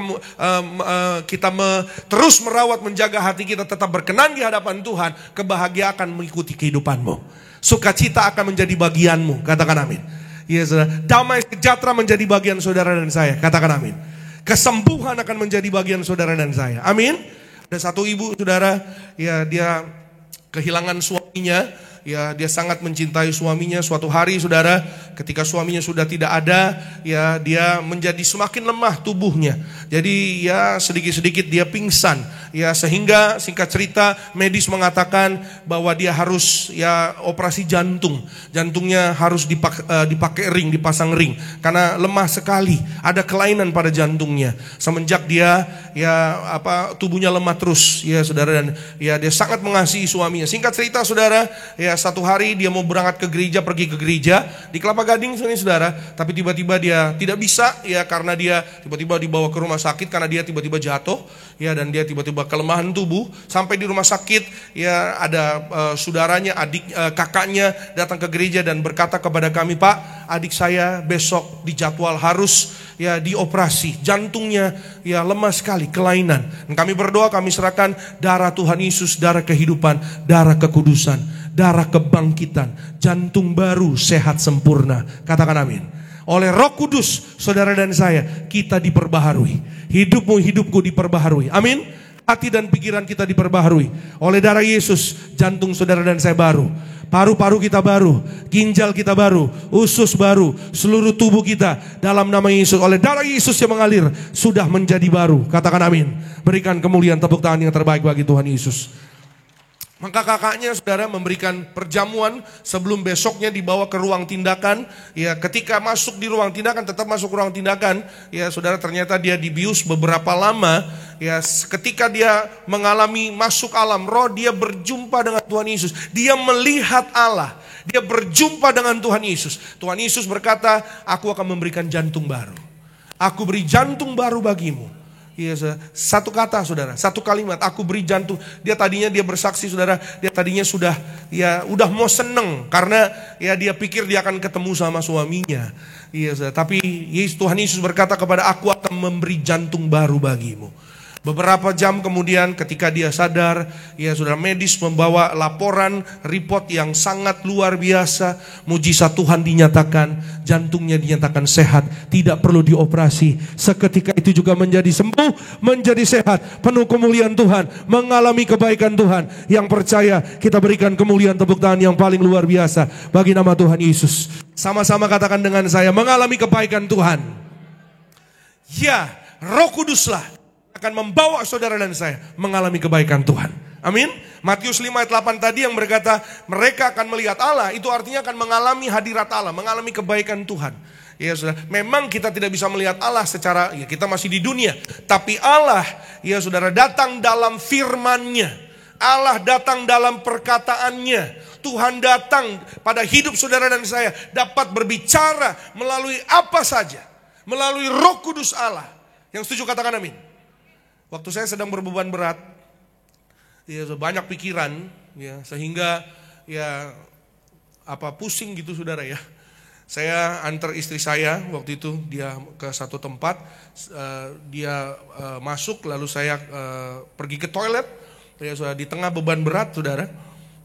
terus merawat, menjaga hati kita tetap berkenan di hadapan Tuhan, kebahagiaan akan mengikuti kehidupanmu. Sukacita akan menjadi bagianmu. Katakan amin. Ya saudara, damai sejahtera menjadi bagian saudara dan saya. Katakan amin. Kesembuhan akan menjadi bagian saudara dan saya. Amin. Ada satu ibu saudara, ya dia kehilangan suaminya. Ya, dia sangat mencintai suaminya. Suatu hari saudara, ketika suaminya sudah tidak ada, ya dia menjadi semakin lemah tubuhnya. Jadi ya sedikit-sedikit dia pingsan. Ya, sehingga singkat cerita medis mengatakan bahwa dia harus ya operasi jantung. Jantungnya harus dipakai ring, dipasang ring, karena lemah sekali. Ada kelainan pada jantungnya. Semenjak dia ya tubuhnya lemah terus, ya saudara, dan ya dia sangat mengasihi suaminya. Singkat cerita saudara, ya satu hari dia mau berangkat ke gereja, pergi ke gereja di Kelapa Gading sini saudara, tapi tiba-tiba dia tidak bisa ya, karena dia tiba-tiba dibawa ke rumah sakit karena dia tiba-tiba jatuh ya, dan dia tiba-tiba kelemahan tubuh. Sampai di rumah sakit ya ada saudaranya, kakaknya datang ke gereja dan berkata kepada kami, Pak, adik saya besok dijadwal harus ya dioperasi, jantungnya ya lemah sekali, kelainan. Dan kami berdoa, kami serahkan darah Tuhan Yesus, darah kehidupan, darah kekudusan, darah kebangkitan, jantung baru, sehat sempurna. Katakan amin. Oleh Roh Kudus, saudara dan saya, kita diperbaharui. Hidupmu, hidupku diperbaharui. Amin. Hati dan pikiran kita diperbaharui. Oleh darah Yesus, jantung saudara dan saya baru. Paru-paru kita baru, ginjal kita baru, usus baru, seluruh tubuh kita dalam nama Yesus, oleh darah Yesus yang mengalir, sudah menjadi baru. Katakan amin. Berikan kemuliaan, tepuk tangan yang terbaik bagi Tuhan Yesus. Maka kakaknya saudara memberikan perjamuan sebelum besoknya dibawa ke ruang tindakan. Ya, ketika masuk di ruang tindakan, tetap masuk ruang tindakan, ya saudara, ternyata dia dibius beberapa lama. Ya, ketika dia mengalami masuk alam roh, dia berjumpa dengan Tuhan Yesus. Dia melihat Allah. Dia berjumpa dengan Tuhan Yesus. Tuhan Yesus berkata, aku akan memberikan jantung baru. Aku beri jantung baru bagimu. Iya, satu kata saudara, satu kalimat, aku beri jantung. Dia tadinya dia bersaksi saudara, dia tadinya sudah udah mau seneng karena ya dia pikir dia akan ketemu sama suaminya. Iya, saudara. Tapi Tuhan Yesus berkata kepada aku akan memberi jantung baru bagimu. Beberapa jam kemudian ketika dia sadar, ya saudara, medis membawa laporan report yang sangat luar biasa. Mujizat Tuhan dinyatakan, jantungnya dinyatakan sehat, tidak perlu dioperasi. Seketika itu juga menjadi sembuh, menjadi sehat, penuh kemuliaan Tuhan, mengalami kebaikan Tuhan. Yang percaya kita berikan kemuliaan, tepuk tangan yang paling luar biasa bagi nama Tuhan Yesus. Sama-sama katakan dengan saya, mengalami kebaikan Tuhan. Ya, Roh Kuduslah akan membawa saudara dan saya mengalami kebaikan Tuhan. Amin. Matius 5 ayat 8 tadi yang berkata mereka akan melihat Allah, itu artinya akan mengalami hadirat Allah, mengalami kebaikan Tuhan. Ya saudara, memang kita tidak bisa melihat Allah secara, ya kita masih di dunia, tapi Allah, ya saudara, datang dalam firman-Nya. Allah datang dalam perkataannya. Tuhan datang pada hidup saudara dan saya, dapat berbicara melalui apa saja, melalui Roh Kudus Allah. Yang setuju katakan amin. Waktu saya sedang berbeban berat, ya banyak pikiran, ya sehingga ya pusing gitu saudara ya. Saya antar istri saya waktu itu, dia ke satu tempat, dia masuk lalu saya pergi ke toilet, ya saudara, di tengah beban berat saudara.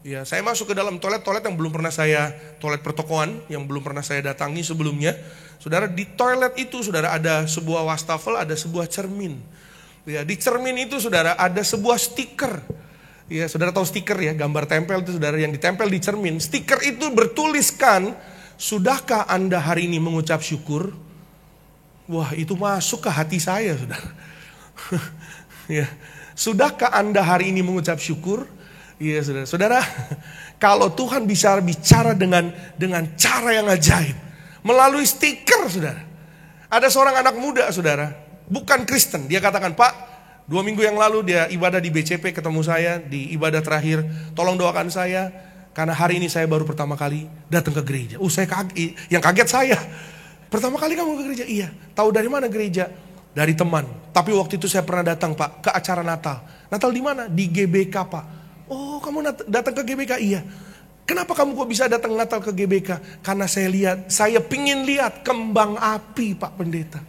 Ya saya masuk ke dalam toilet yang belum pernah saya, toilet pertokoan yang belum pernah saya datangi sebelumnya. Saudara, di toilet itu saudara ada sebuah wastafel, ada sebuah cermin. Ya, di cermin itu saudara ada sebuah stiker. Ya, saudara tahu stiker ya, gambar tempel itu saudara yang ditempel di cermin. Stiker itu bertuliskan, sudahkah Anda hari ini mengucap syukur? Wah, itu masuk ke hati saya saudara. Ya, sudahkah Anda hari ini mengucap syukur? Iya saudara. Saudara, kalau Tuhan bisa bicara dengan cara yang ajaib melalui stiker saudara. Ada seorang anak muda saudara, bukan Kristen, dia katakan, Pak, 2 minggu yang lalu dia ibadah di BCP, ketemu saya di ibadah terakhir, tolong doakan saya, karena hari ini saya baru pertama kali datang ke gereja. Saya kaget, yang kaget saya, pertama kali kamu ke gereja? Iya. Tahu dari mana gereja? Dari teman. Tapi waktu itu saya pernah datang Pak, ke acara Natal. Natal di mana? Di GBK Pak. Oh, kamu datang ke GBK? Iya. Kenapa kamu kok bisa datang Natal ke GBK? Karena saya pingin lihat kembang api Pak Pendeta.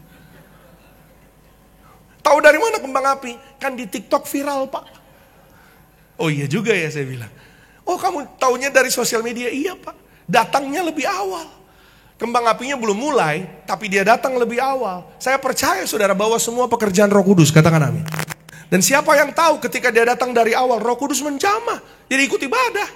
Tahu dari mana kembang api? Kan di TikTok viral Pak. Oh iya juga ya saya bilang. Oh kamu taunya dari sosial media? Iya Pak. Datangnya lebih awal. Kembang apinya belum mulai, tapi dia datang lebih awal. Saya percaya saudara bahwa semua pekerjaan Roh Kudus, katakan amin. Dan siapa yang tahu ketika dia datang dari awal, Roh Kudus menjamah. Jadi ikut ibadah.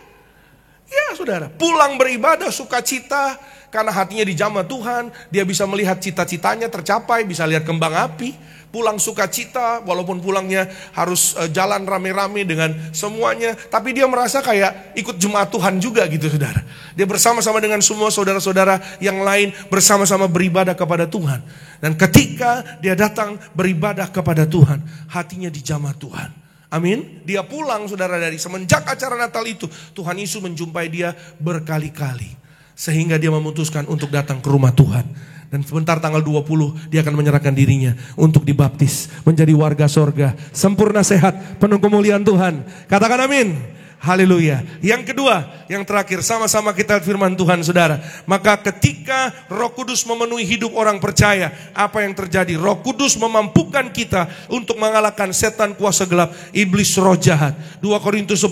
Ya saudara, pulang beribadah sukacita karena hatinya dijamah Tuhan. Dia bisa melihat cita-citanya tercapai, bisa lihat kembang api. Pulang sukacita, walaupun pulangnya harus jalan rame-rame dengan semuanya, tapi dia merasa kayak ikut jemaat Tuhan juga gitu saudara. Dia bersama-sama dengan semua saudara-saudara yang lain, bersama-sama beribadah kepada Tuhan. Dan ketika dia datang beribadah kepada Tuhan, hatinya dijamah Tuhan. Amin. Dia pulang saudara, dari semenjak acara Natal itu, Tuhan Yesus menjumpai dia berkali-kali. Sehingga dia memutuskan untuk datang ke rumah Tuhan. Dan sebentar tanggal 20 dia akan menyerahkan dirinya untuk dibaptis menjadi warga sorga, sempurna sehat, penuh kemuliaan Tuhan. Katakan amin. Haleluya. Yang kedua, yang terakhir, sama-sama kita lihat firman Tuhan saudara. Maka ketika Roh Kudus memenuhi hidup orang percaya, apa yang terjadi? Roh Kudus memampukan kita untuk mengalahkan setan kuasa gelap, iblis roh jahat. 2 Korintus 10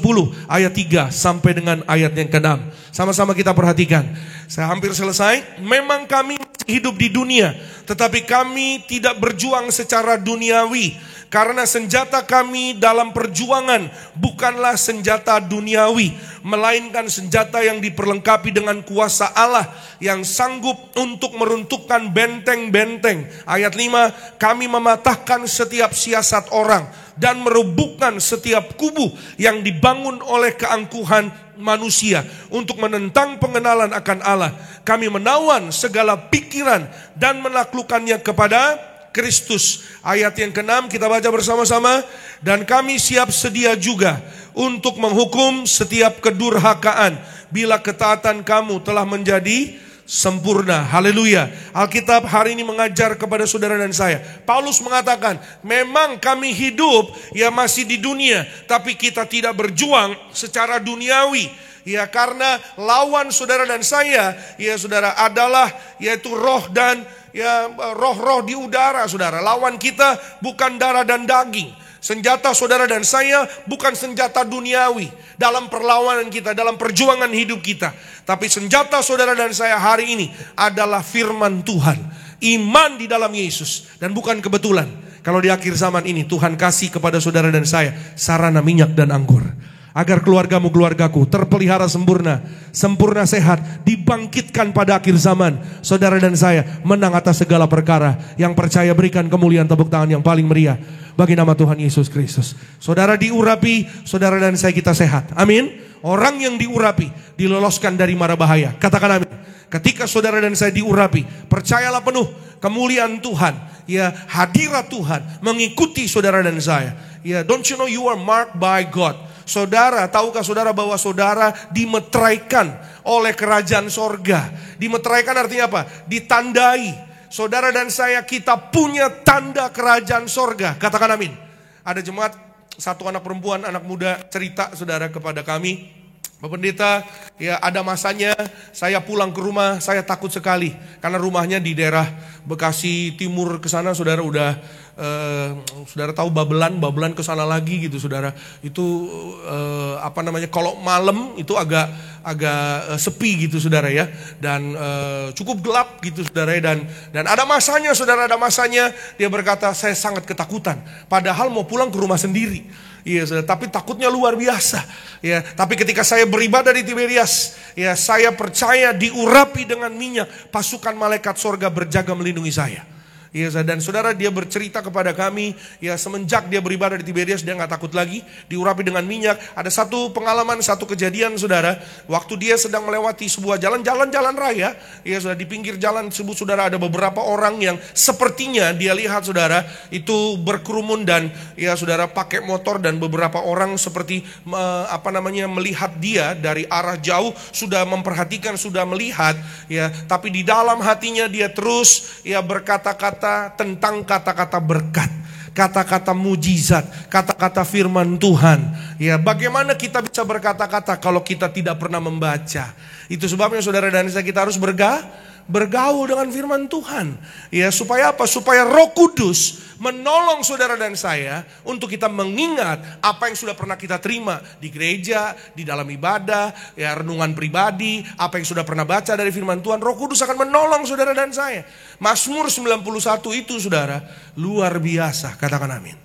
ayat 3 sampai dengan ayat yang ke-6. Sama-sama kita perhatikan. Saya hampir selesai. Memang kami hidup di dunia, tetapi kami tidak berjuang secara duniawi. Karena senjata kami dalam perjuangan bukanlah senjata duniawi, melainkan senjata yang diperlengkapi dengan kuasa Allah yang sanggup untuk meruntuhkan benteng-benteng. Ayat 5, kami mematahkan setiap siasat orang dan merobohkan setiap kubu yang dibangun oleh keangkuhan manusia untuk menentang pengenalan akan Allah. Kami menawan segala pikiran dan menaklukkannya kepada Kristus. Ayat yang ke-6 kita baca bersama-sama. Dan kami siap sedia juga untuk menghukum setiap kedurhakaan bila ketaatan kamu telah menjadi sempurna. Haleluya. Alkitab hari ini mengajar kepada saudara dan saya. Paulus mengatakan, memang kami hidup ya masih di dunia, tapi kita tidak berjuang secara duniawi. Ya karena lawan saudara dan saya, ya saudara, adalah yaitu roh dan ya roh-roh di udara saudara. Lawan kita bukan darah dan daging. Senjata saudara dan saya bukan senjata duniawi dalam perlawanan kita, dalam perjuangan hidup kita. Tapi senjata saudara dan saya hari ini adalah firman Tuhan. Iman di dalam Yesus. Dan bukan kebetulan kalau di akhir zaman ini Tuhan kasih kepada saudara dan saya sarana minyak dan anggur. Agar keluargamu, keluargaku terpelihara sempurna, sempurna sehat, dibangkitkan pada akhir zaman. Saudara dan saya menang atas segala perkara. Yang percaya berikan kemuliaan tepuk tangan yang paling meriah bagi nama Tuhan Yesus Kristus. Saudara diurapi, saudara dan saya kita sehat. Amin. Orang yang diurapi diloloskan dari mara bahaya. Katakan amin. Ketika saudara dan saya diurapi, percayalah penuh kemuliaan Tuhan, ya, hadirat Tuhan mengikuti saudara dan saya. Ya, don't you know you are marked by God? Saudara, tahukah saudara bahwa saudara dimeteraikan oleh kerajaan sorga? Dimeteraikan artinya apa? Ditandai. Saudara dan saya kita punya tanda kerajaan sorga. Katakan amin. Ada jemaat, satu anak perempuan, anak muda cerita saudara kepada kami, Pak Pendeta, ya ada masanya saya pulang ke rumah, saya takut sekali. Karena rumahnya di daerah Bekasi Timur ke sana, saudara saudara tahu Babelan ke sana lagi gitu saudara. Itu kalau malam itu agak sepi gitu saudara ya. Dan cukup gelap gitu saudara ya. Dan ada masanya saudara, dia berkata saya sangat ketakutan. Padahal mau pulang ke rumah sendiri. Iya, tapi takutnya luar biasa. Ya, tapi ketika saya beribadah di Tiberias, ya saya percaya diurapi dengan minyak, pasukan malaikat sorga berjaga melindungi saya. Ya, dan saudara dia bercerita kepada kami, ya semenjak dia beribadah di Tiberias dia nggak takut lagi, diurapi dengan minyak. Ada satu pengalaman, satu kejadian saudara, waktu dia sedang melewati sebuah jalan raya, ya saudara, di pinggir jalan tersebut saudara ada beberapa orang yang sepertinya dia lihat saudara itu berkerumun dan ya saudara pakai motor dan beberapa orang seperti melihat dia dari arah jauh, sudah memperhatikan, sudah melihat, ya tapi di dalam hatinya dia terus ya berkata-kata tentang kata-kata berkat, kata-kata mujizat, kata-kata firman Tuhan. Ya, bagaimana kita bisa berkata-kata kalau kita tidak pernah membaca? Itu sebabnya saudara dan saya kita harus bergaul dengan firman Tuhan. Ya, supaya apa? Supaya Roh Kudus menolong saudara dan saya untuk kita mengingat apa yang sudah pernah kita terima di gereja, di dalam ibadah, ya renungan pribadi, apa yang sudah pernah baca dari firman Tuhan. Roh Kudus akan menolong saudara dan saya. Mazmur 91 itu saudara luar biasa, katakan amin.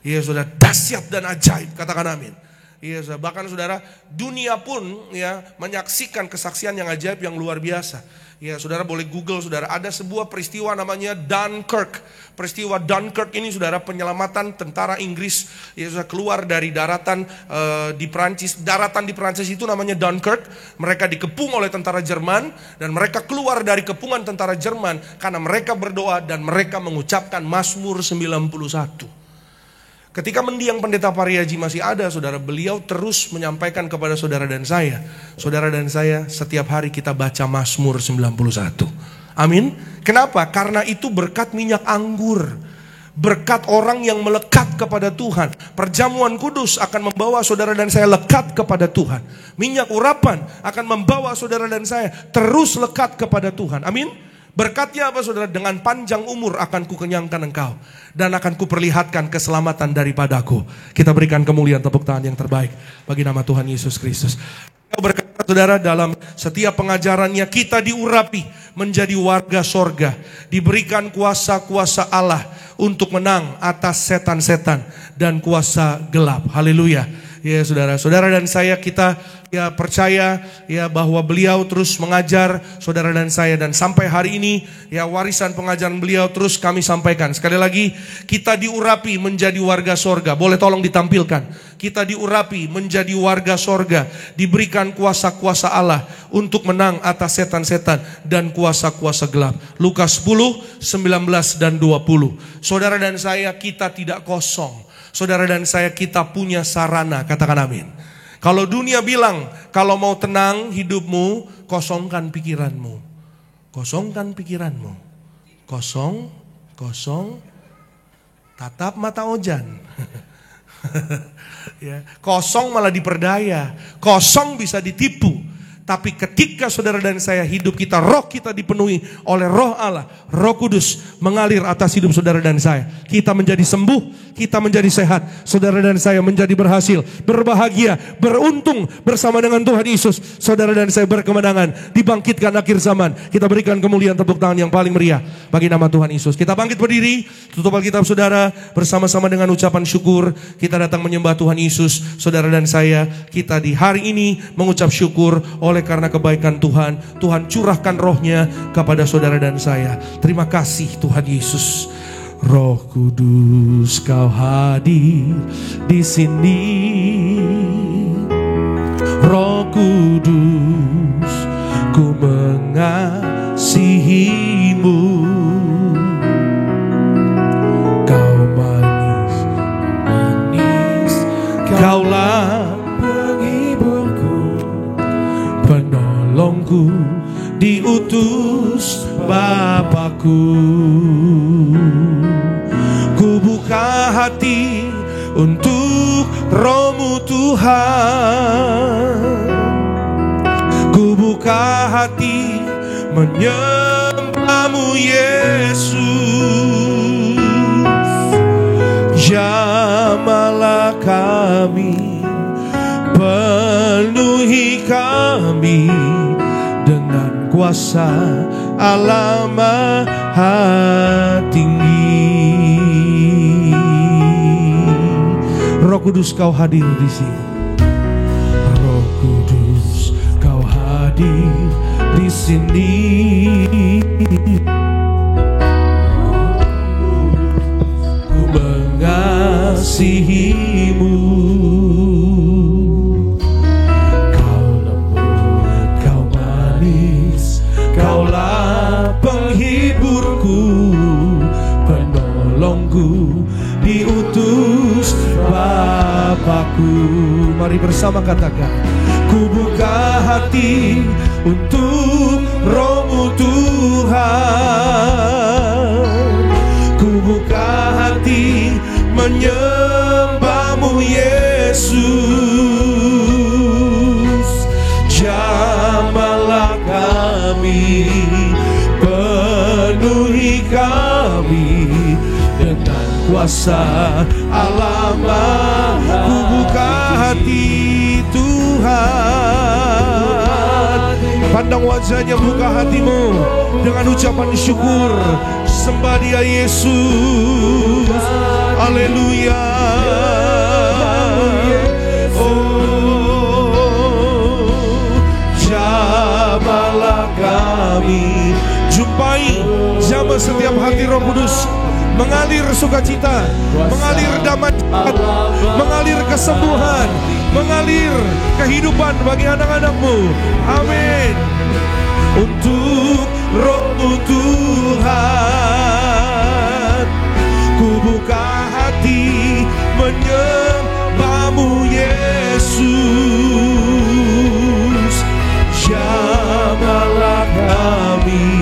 Ya saudara, dahsyat dan ajaib, katakan amin. Iya, bahkan saudara, dunia pun ya menyaksikan kesaksian yang ajaib yang luar biasa. Ya, saudara boleh Google saudara, ada sebuah peristiwa namanya Dunkirk. Peristiwa Dunkirk ini saudara penyelamatan tentara Inggris ya sudah keluar dari daratan di Prancis. Daratan di Prancis itu namanya Dunkirk. Mereka dikepung oleh tentara Jerman dan mereka keluar dari kepungan tentara Jerman karena mereka berdoa dan mereka mengucapkan Mazmur 91. Ketika mendiang Pendeta Pariaji masih ada saudara, beliau terus menyampaikan kepada saudara dan saya, setiap hari kita baca Mazmur 91. Amin. Kenapa? Karena itu berkat minyak anggur, berkat orang yang melekat kepada Tuhan. Perjamuan kudus akan membawa saudara dan saya lekat kepada Tuhan. Minyak urapan akan membawa saudara dan saya terus lekat kepada Tuhan. Amin. Berkatnya apa saudara? Dengan panjang umur akan kukenyangkan engkau dan akan kuperlihatkan keselamatan daripadaku. Kita berikan kemuliaan tepuk tangan yang terbaik bagi nama Tuhan Yesus Kristus. Berkata saudara, dalam setiap pengajarannya kita diurapi menjadi warga sorga, diberikan kuasa-kuasa Allah untuk menang atas setan-setan dan kuasa gelap. Haleluya. Ya saudara dan saya kita ya percaya ya bahwa beliau terus mengajar saudara dan saya, dan sampai hari ini ya warisan pengajaran beliau terus kami sampaikan. Sekali lagi, kita diurapi menjadi warga sorga. Boleh tolong ditampilkan. Kita diurapi menjadi warga sorga, diberikan kuasa-kuasa Allah untuk menang atas setan-setan dan kuasa-kuasa gelap. Lukas 10, 19 dan 20. Saudara dan saya kita tidak kosong. Saudara dan saya kita punya sarana, katakan amin. Kalau dunia bilang, kalau mau tenang hidupmu, kosongkan pikiranmu. Kosongkan pikiranmu. Kosong, tatap mata ojan. Ya, kosong malah diperdaya. Kosong bisa ditipu. Tapi ketika saudara dan saya hidup kita, roh kita dipenuhi oleh roh Allah, Roh Kudus mengalir atas hidup saudara dan saya. Kita menjadi sembuh, kita menjadi sehat. Saudara dan saya menjadi berhasil, berbahagia, beruntung bersama dengan Tuhan Yesus. Saudara dan saya berkemenangan, dibangkitkan akhir zaman. Kita berikan kemuliaan, tepuk tangan yang paling meriah bagi nama Tuhan Yesus. Kita bangkit berdiri, tutup Alkitab saudara, bersama-sama dengan ucapan syukur. Kita datang menyembah Tuhan Yesus. Saudara dan saya, kita di hari ini mengucap syukur oleh karena kebaikan Tuhan. Tuhan curahkan rohnya kepada saudara dan saya. Terima kasih Tuhan Yesus. Roh Kudus, Kau hadir di sini. Roh Kudus, ku mengasihimu. Kau manis, manis, Kaulah penghiburku, penolongku, diutus Bapakku. Ku buka hati untuk Roh-Mu Tuhan. Ku buka hati menyembah-Mu Yesus. Jamahlah kami, penuhi kami dengan kuasa Allah Maha Tinggi. Roh Kudus, Kau hadir di sini. Roh Kudus, Kau hadir di sini. Ku mengasihimu. Kau lembut, Kau manis, Kaulah penghiburku, penolongku, diutus Bapakku. Mari bersama katakan, ku buka hati untuk Roh-Mu Tuhan. Ku buka hati menyembah-Mu Yesus. Jamahlah kami, penuhi kami dengan kuasa Allah Maha. Ku buka hati Tuhan. Pandang wajahnya, buka hatimu dengan ucapan syukur. Sembah Dia Yesus. Haleluya. Oh, jamahlah kami. Jumpai jamah setiap hati Roh Kudus. Mengalir sukacita, mengalir damai, mengalir kesembuhan, mengalir kehidupan bagi anak-anak-Mu. Amin. Untuk Roh-Mu Tuhan, ku buka hati menyembah-Mu Yesus. Jamahlah kami,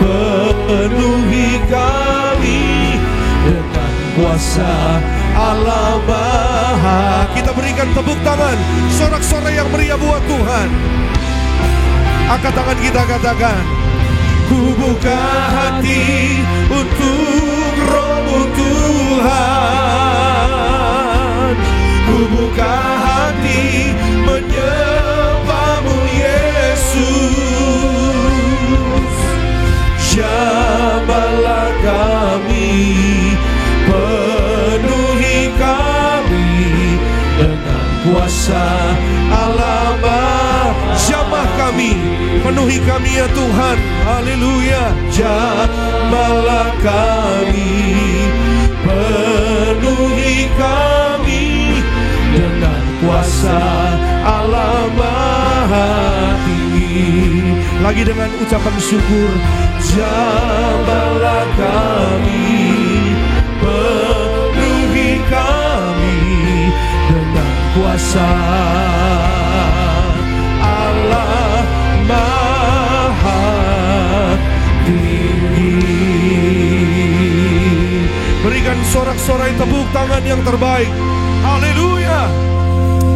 penuhi kami dengan kuasa Allah Maha. Kita berikan tepuk tangan, sorak-sorai yang meriah buat Tuhan. Angkat tangan kita, katakan, ku buka hati untuk Roh-Mu Tuhan. Ku buka hati menyembah-Mu Yesus. Jamahlah kami, penuhi kami dengan kuasa Allah Maha. Jamah kami, penuhi kami ya Tuhan. Haleluya. Jamahlah kami, penuhi kami dengan kuasa Allah Maha Tinggi. Lagi dengan ucapan syukur. Jamahlah kami, penuhi kami dengan kuasa Allah Maha Tinggi. Berikan sorak-sorai tepuk tangan yang terbaik. Haleluya.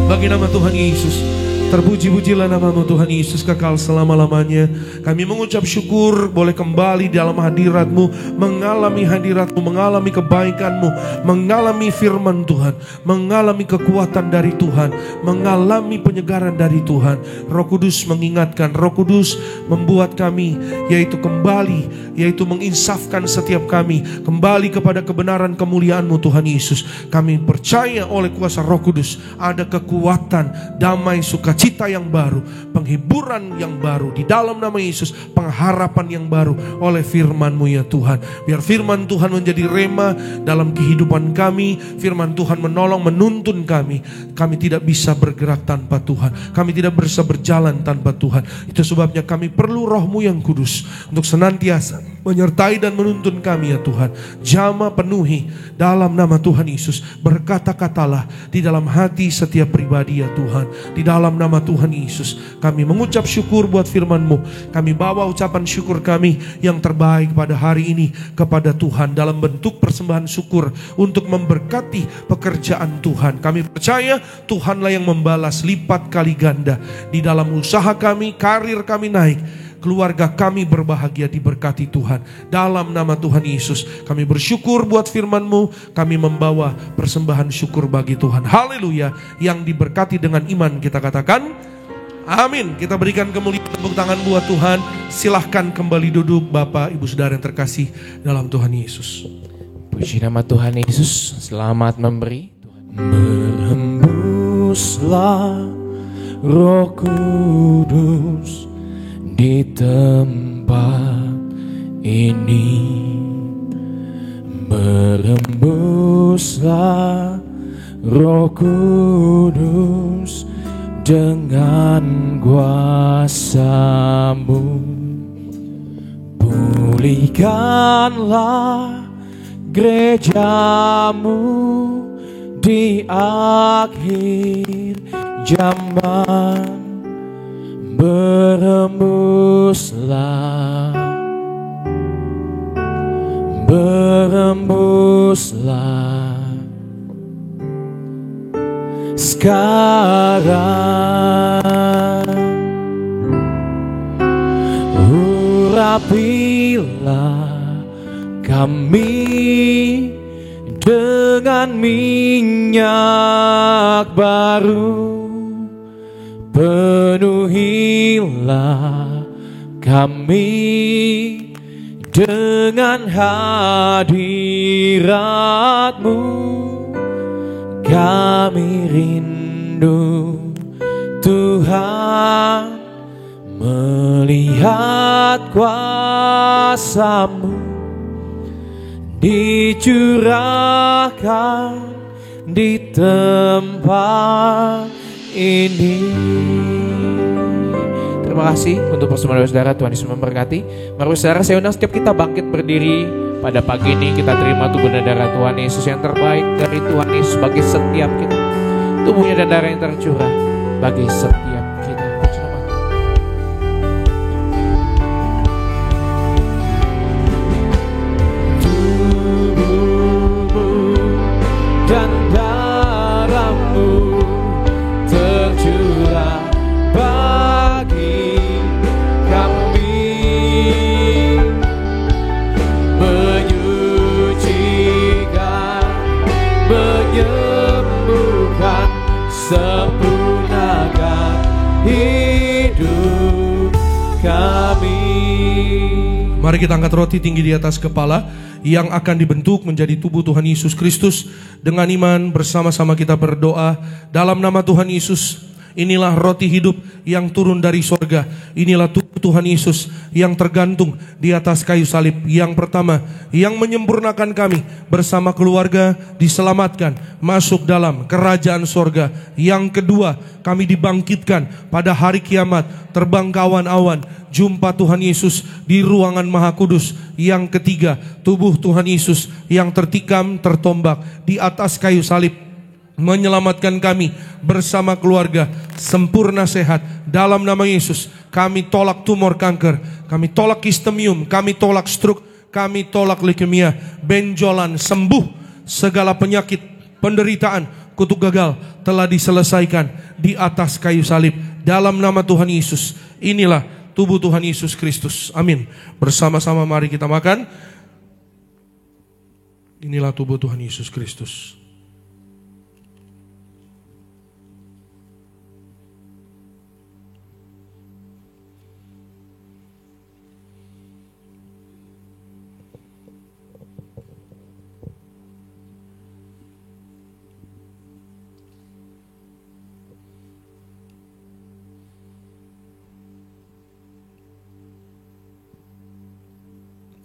Bagi nama Tuhan Yesus. Terpuji-pujilah nama-Mu Tuhan Yesus kekal selama-lamanya. Kami mengucap syukur boleh kembali dalam hadirat-Mu, mengalami hadirat-Mu, mengalami kebaikan-Mu, mengalami firman Tuhan, mengalami kekuatan dari Tuhan, mengalami penyegaran dari Tuhan. Roh Kudus mengingatkan, Roh Kudus membuat kami yaitu kembali, yaitu menginsafkan setiap kami kembali kepada kebenaran kemuliaan-Mu Tuhan Yesus. Kami percaya oleh kuasa Roh Kudus ada kekuatan, damai, sukacita yang baru, penghiburan yang baru di dalam nama Yesus, pengharapan yang baru oleh firman-Mu ya Tuhan. Biar firman Tuhan menjadi rema dalam kehidupan kami, firman Tuhan menolong, menuntun kami. Kami tidak bisa bergerak tanpa Tuhan, kami tidak bisa berjalan tanpa Tuhan. Itu sebabnya kami perlu Roh-Mu yang kudus untuk senantiasa menyertai dan menuntun kami ya Tuhan. Jamah penuhi dalam nama Tuhan Yesus. Berkata-katalah di dalam hati setiap pribadi ya Tuhan. Di dalam nama Tuhan Yesus kami mengucap syukur buat firman-Mu. Kami bawa ucapan syukur kami yang terbaik pada hari ini kepada Tuhan dalam bentuk persembahan syukur untuk memberkati pekerjaan Tuhan. Kami percaya Tuhanlah yang membalas lipat kali ganda di dalam usaha kami, karir kami naik, keluarga kami berbahagia diberkati Tuhan. Dalam nama Tuhan Yesus kami bersyukur buat firman-Mu. Kami membawa persembahan syukur bagi Tuhan. Haleluya. Yang diberkati dengan iman kita katakan amin. Kita berikan kemuliaan, tepuk tangan buat Tuhan. Silahkan kembali duduk Bapak Ibu Saudara yang terkasih dalam Tuhan Yesus. Puji nama Tuhan Yesus. Selamat memberi. Berhembuslah Roh Kudus di tempat ini, berhembuslah Roh Kudus dengan kuasa-Mu. Pulihkanlah gereja-Mu di akhir zaman. Berhembuslah, berhembuslah sekarang. Urapilah kami dengan minyak baru. Penuhilah kami dengan hadirat-Mu. Kami rindu Tuhan melihat kuasa-Mu dicurahkan di tempat ini. Terima kasih untuk persembahan saudara. Tuhan Yesus memberkati. Mari saudara, saya undang setiap kita bangkit berdiri pada pagi ini. Kita terima tubuh dan darah Tuhan Yesus yang terbaik dari Tuhan Yesus bagi setiap kita. Tubuhnya dan darah yang tercurah bagi setiap kita. Tubuhmu dan darah-Mu tercurah bagi kami, menyucikan, menyembuhkan, sempurnakan hidup kami. Mari kita angkat roti tinggi di atas kepala yang akan dibentuk menjadi tubuh Tuhan Yesus Kristus. Dengan iman bersama-sama kita berdoa dalam nama Tuhan Yesus. Inilah roti hidup yang turun dari sorga. Inilah tubuh Tuhan Yesus yang tergantung di atas kayu salib. Yang pertama, yang menyempurnakan kami bersama keluarga diselamatkan masuk dalam kerajaan sorga. Yang kedua, kami dibangkitkan pada hari kiamat, terbang ke awan-awan, jumpa Tuhan Yesus di ruangan Maha Kudus. Yang ketiga, tubuh Tuhan Yesus yang tertikam, tertombak di atas kayu salib, menyelamatkan kami bersama keluarga sempurna sehat dalam nama Yesus. Kami tolak tumor kanker, kami tolak kistemium, kami tolak stroke, kami tolak leukemia, benjolan, sembuh segala penyakit, penderitaan, kutuk gagal telah diselesaikan di atas kayu salib. Dalam nama Tuhan Yesus, inilah tubuh Tuhan Yesus Kristus. Amin. Bersama-sama mari kita makan. Inilah tubuh Tuhan Yesus Kristus.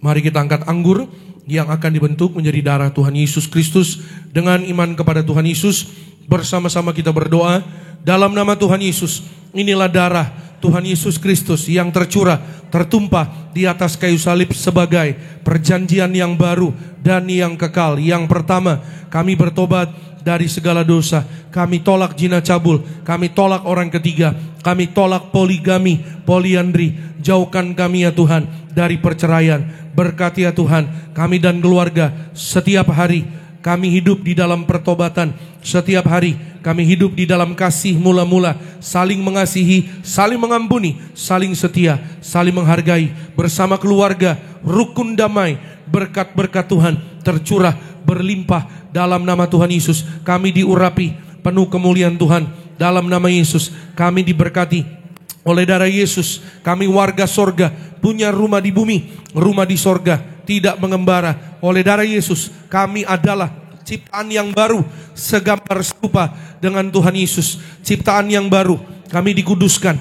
Mari kita angkat anggur yang akan dibentuk menjadi darah Tuhan Yesus Kristus. Dengan iman kepada Tuhan Yesus, bersama-sama kita berdoa dalam nama Tuhan Yesus. Inilah darah Tuhan Yesus Kristus yang tercurah, tertumpah di atas kayu salib sebagai perjanjian yang baru dan yang kekal. Yang pertama, kami bertobat dari segala dosa. Kami tolak zina cabul, kami tolak orang ketiga, kami tolak poligami, poliandri. Jauhkan kami ya Tuhan dari perceraian. Berkati ya Tuhan kami dan keluarga. Setiap hari kami hidup di dalam pertobatan. Setiap hari kami hidup di dalam kasih mula-mula, saling mengasihi, saling mengampuni, saling setia, saling menghargai. Bersama keluarga, rukun damai. Berkat-berkat Tuhan tercurah berlimpah dalam nama Tuhan Yesus. Kami diurapi penuh kemuliaan Tuhan dalam nama Yesus. Kami diberkati oleh darah Yesus. Kami warga sorga, punya rumah di bumi, rumah di sorga, tidak mengembara. Oleh darah Yesus kami adalah ciptaan yang baru, segambar serupa dengan Tuhan Yesus. Ciptaan yang baru, kami dikuduskan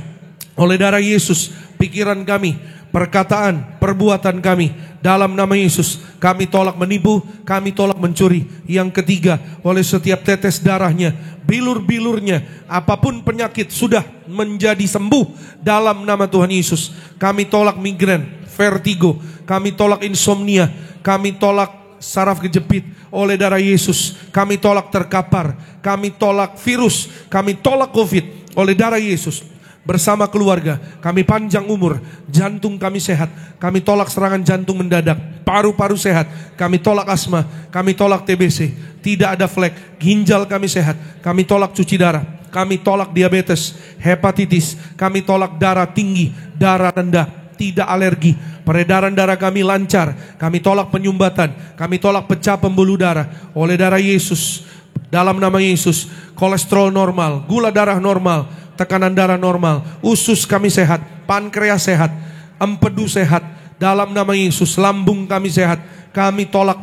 oleh darah Yesus. Pikiran kami, perkataan, perbuatan kami, dalam nama Yesus kami tolak menipu, kami tolak mencuri. Yang ketiga, oleh setiap tetes darahnya, bilur-bilurnya, apapun penyakit sudah menjadi sembuh dalam nama Tuhan Yesus. Kami tolak migren, vertigo, kami tolak insomnia, kami tolak saraf kejepit oleh darah Yesus. Kami tolak terkapar, kami tolak virus, kami tolak COVID oleh darah Yesus. Bersama keluarga kami panjang umur, jantung kami sehat, kami tolak serangan jantung mendadak, paru-paru sehat, kami tolak asma, kami tolak TBC, tidak ada flek, ginjal kami sehat, kami tolak cuci darah, kami tolak diabetes, hepatitis, kami tolak darah tinggi, darah rendah, tidak alergi, peredaran darah kami lancar, kami tolak penyumbatan, kami tolak pecah pembuluh darah oleh darah Yesus. Dalam nama Yesus, kolesterol normal, gula darah normal, tekanan darah normal, usus kami sehat, pankreas sehat, empedu sehat. Dalam nama Yesus, lambung kami sehat. Kami tolak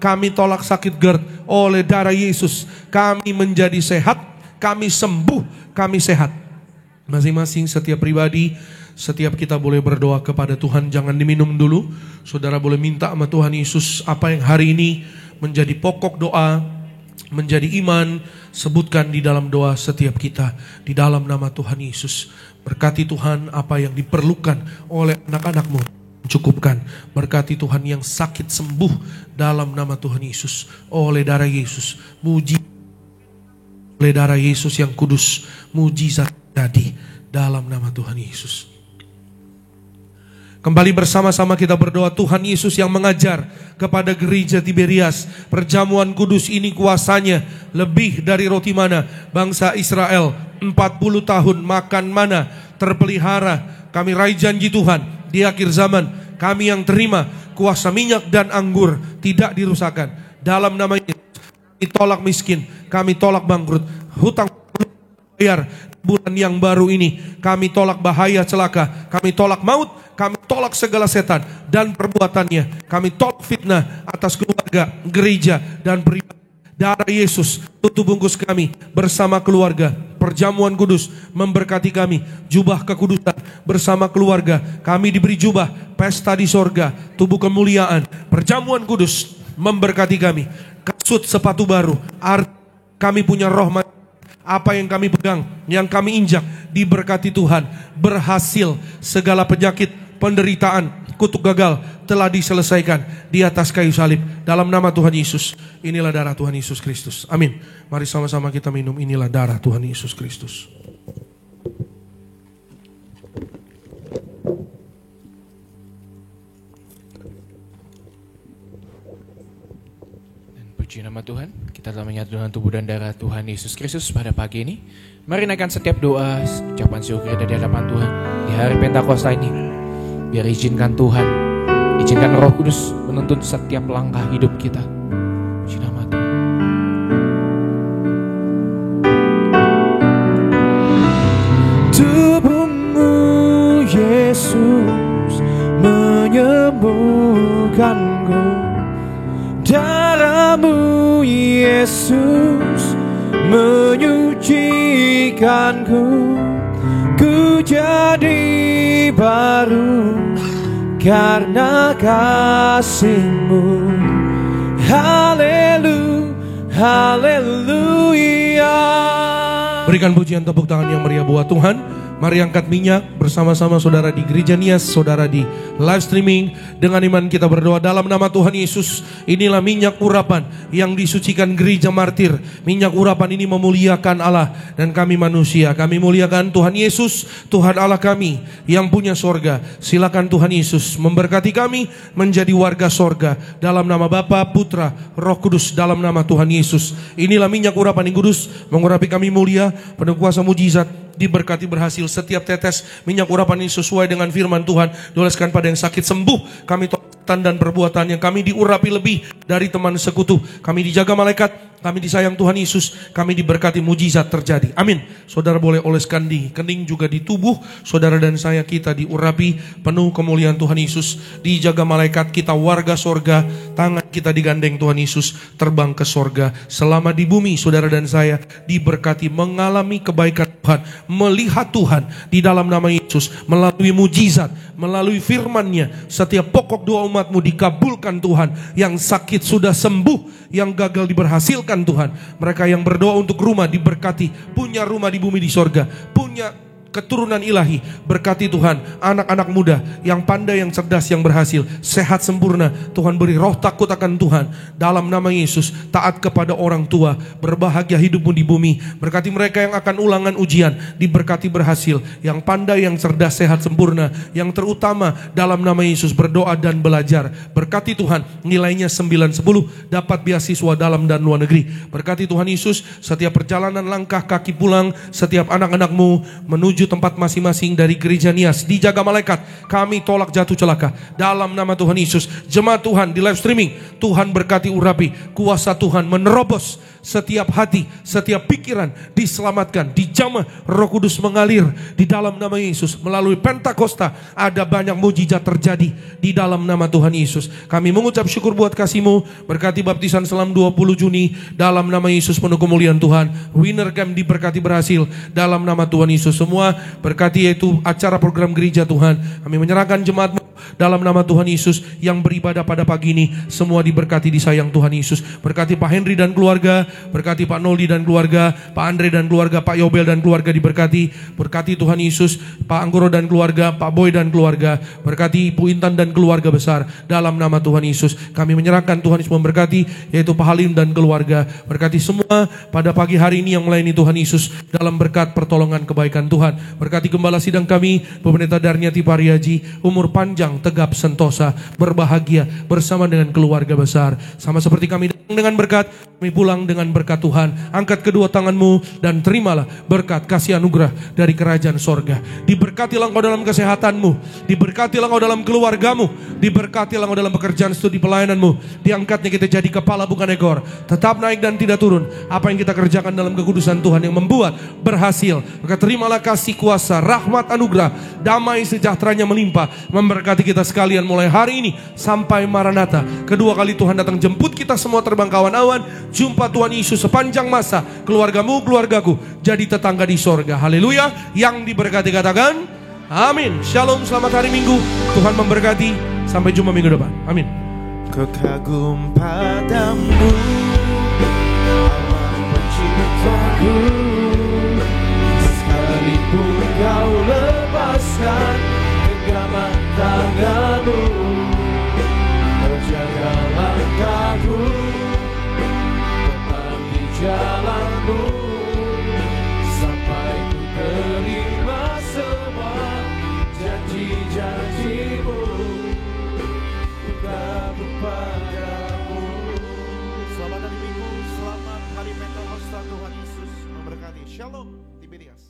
kami tolak sakit GERD oleh darah Yesus. Kami menjadi sehat, kami sembuh, kami sehat. Masing-masing setiap pribadi, setiap kita boleh berdoa kepada Tuhan. Jangan diminum dulu. Saudara boleh minta sama Tuhan Yesus apa yang hari ini menjadi pokok doa, menjadi iman. Sebutkan di dalam doa setiap kita di dalam nama Tuhan Yesus. Berkati Tuhan apa yang diperlukan oleh anak-anak-Mu, cukupkan. Berkati Tuhan yang sakit sembuh dalam nama Tuhan Yesus. Oleh darah Yesus, oleh darah Yesus yang kudus, mujizat jadi dalam nama Tuhan Yesus. Kembali bersama-sama kita berdoa. Tuhan Yesus yang mengajar kepada gereja Tiberias, perjamuan kudus ini kuasanya lebih dari roti mana. Bangsa Israel 40 tahun makan mana, terpelihara. Kami raih janji Tuhan di akhir zaman. Kami yang terima kuasa minyak dan anggur tidak dirusakkan. Dalam nama Yesus kami tolak miskin, kami tolak bangkrut, hutang bayar. Bulan yang baru ini kami tolak bahaya celaka, kami tolak maut, kami tolak segala setan dan perbuatannya. Kami tolak fitnah atas keluarga, gereja dan pribadi. Darah Yesus tutup bungkus kami bersama keluarga. Perjamuan kudus memberkati kami, jubah kekudusan bersama keluarga. Kami diberi jubah pesta di sorga, tubuh kemuliaan. Perjamuan kudus memberkati kami. Kasut sepatu baru, kami punya roh. Apa yang kami pegang, yang kami injak, diberkati Tuhan. Berhasil segala penyakit, penderitaan, kutuk gagal telah diselesaikan di atas kayu salib. Dalam nama Tuhan Yesus, inilah darah Tuhan Yesus Kristus. Amin. Mari sama-sama kita minum. Inilah darah Tuhan Yesus Kristus. Puji nama Tuhan, kita telah menyatu dengan tubuh dan darah Tuhan Yesus Kristus pada pagi ini. Mari naikkan setiap doa, ucapan syukur di hadapan Tuhan di hari Pentakosta ini. Biar izinkan Tuhan, izinkan Roh Kudus menuntun setiap langkah hidup kita. Puji nama Tuhan. Tubuhmu Yesus menyembuhkanku, darahmu Yesus menyucikanku, ku jadi baru karena kasih-Mu. Haleluya. Berikan pujian tepuk tangan yang meriah buat Tuhan. Mari angkat minyak bersama-sama saudara di Gereja Nias, saudara di live streaming. Dengan iman kita berdoa dalam nama Tuhan Yesus. Inilah minyak urapan yang disucikan gereja martir. Minyak urapan ini memuliakan Allah dan kami manusia. Kami muliakan Tuhan Yesus, Tuhan Allah kami yang punya sorga. Silakan Tuhan Yesus memberkati kami menjadi warga sorga. Dalam nama Bapa, Putra, Roh Kudus, dalam nama Tuhan Yesus. Inilah minyak urapan yang kudus mengurapi kami mulia, penuh kuasa mujizat. Diberkati berhasil setiap tetes minyak urapan ini sesuai dengan firman Tuhan. Dioleskan pada yang sakit sembuh. Kami toletan dan perbuatan yang kami diurapi lebih dari teman sekutu. Kami dijaga malaikat. Kami disayang Tuhan Yesus. Kami diberkati mujizat terjadi. Amin. Saudara boleh oleskan di kening juga di tubuh. Saudara dan saya kita diurapi penuh kemuliaan Tuhan Yesus. Dijaga malaikat kita warga sorga. Tangan kita digandeng Tuhan Yesus terbang ke sorga. Selama di bumi saudara dan saya diberkati mengalami kebaikan Tuhan. Melihat Tuhan di dalam nama Yesus. Melalui mujizat. Melalui firman-Nya. Setiap pokok doa umat-Mu dikabulkan Tuhan. Yang sakit sudah sembuh. Yang gagal diberhasilkan Tuhan. Mereka yang berdoa untuk rumah diberkati. Punya rumah di bumi di sorga. Punya keturunan ilahi. Berkati Tuhan anak-anak muda yang pandai, yang cerdas, yang berhasil. Sehat sempurna. Tuhan beri roh takut akan Tuhan. Dalam nama Yesus. Taat kepada orang tua. Berbahagia hidupmu di bumi. Berkati mereka yang akan ulangan ujian. Diberkati berhasil. Yang pandai, yang cerdas, sehat sempurna. Yang terutama dalam nama Yesus berdoa dan belajar. Berkati Tuhan nilainya 9-10. Dapat beasiswa dalam dan luar negeri. Berkati Tuhan Yesus setiap perjalanan langkah kaki pulang. Setiap anak-anak-Mu menuju tempat masing-masing dari Gereja Nias. Dijaga malaikat. Kami tolak jatuh celaka dalam nama Tuhan Yesus. Jemaat Tuhan di live streaming, Tuhan berkati urapi. Kuasa Tuhan menerobos setiap hati, setiap pikiran diselamatkan, dijamah. Roh Kudus mengalir di dalam nama Yesus. Melalui Pentakosta ada banyak mujizat terjadi di dalam nama Tuhan Yesus. Kami mengucap syukur buat kasih-Mu. Berkati baptisan selam 20 Juni dalam nama Yesus, penuh kemuliaan Tuhan. Winner Camp diberkati berhasil dalam nama Tuhan Yesus. Semua berkati yaitu acara program gereja Tuhan. Kami menyerahkan jemaat-Mu dalam nama Tuhan Yesus yang beribadah pada pagi ini. Semua diberkati disayang Tuhan Yesus. Berkati Pak Henry dan keluarga. Berkati Pak Noldi dan keluarga. Pak Andre dan keluarga. Pak Yobel dan keluarga diberkati. Berkati Tuhan Yesus. Pak Anggoro dan keluarga. Pak Boy dan keluarga. Berkati Ibu Intan dan keluarga besar. Dalam nama Tuhan Yesus. Kami menyerahkan Tuhan Yesus memberkati yaitu Pak Halim dan keluarga. Berkati semua pada pagi hari ini yang melayani Tuhan Yesus dalam berkat pertolongan kebaikan Tuhan. Berkati gembala sidang kami, Bu Pendeta Darniati Pariaji, umur panjang, tegap sentosa, berbahagia bersama dengan keluarga besar. Sama seperti kami datang dengan berkat, kami pulang dengan berkat Tuhan. Angkat kedua tanganmu dan terimalah berkat kasih anugerah dari kerajaan sorga. Diberkatilah engkau dalam kesehatanmu, diberkatilah engkau dalam keluargamu, diberkatilah engkau dalam pekerjaan studi pelayananmu. Diangkatnya kita jadi kepala bukan ekor, tetap naik dan tidak turun. Apa yang kita kerjakan dalam kekudusan Tuhan yang membuat berhasil. Maka terimalah kasih, kuasa, rahmat, anugerah, damai sejahteranya melimpah memberkati kita sekalian mulai hari ini sampai Maranatha. Kedua kali Tuhan datang jemput kita semua terbang ke awan-awan. Jumpa Tuhan Yesus sepanjang masa. Keluargamu, keluargaku jadi tetangga di sorga. Haleluya. Yang diberkati katakan amin. Shalom, selamat hari Minggu. Tuhan memberkati. Sampai jumpa minggu depan. Amin. Kekagum padamu Allah penciptaku, sekalipun kau lepaskan genggaman tanganmu, terjaga langkahku tetap di jalanmu sampai ku terima semua janji-janjimu. Padamu. Selamat hari Shalom Tiberias.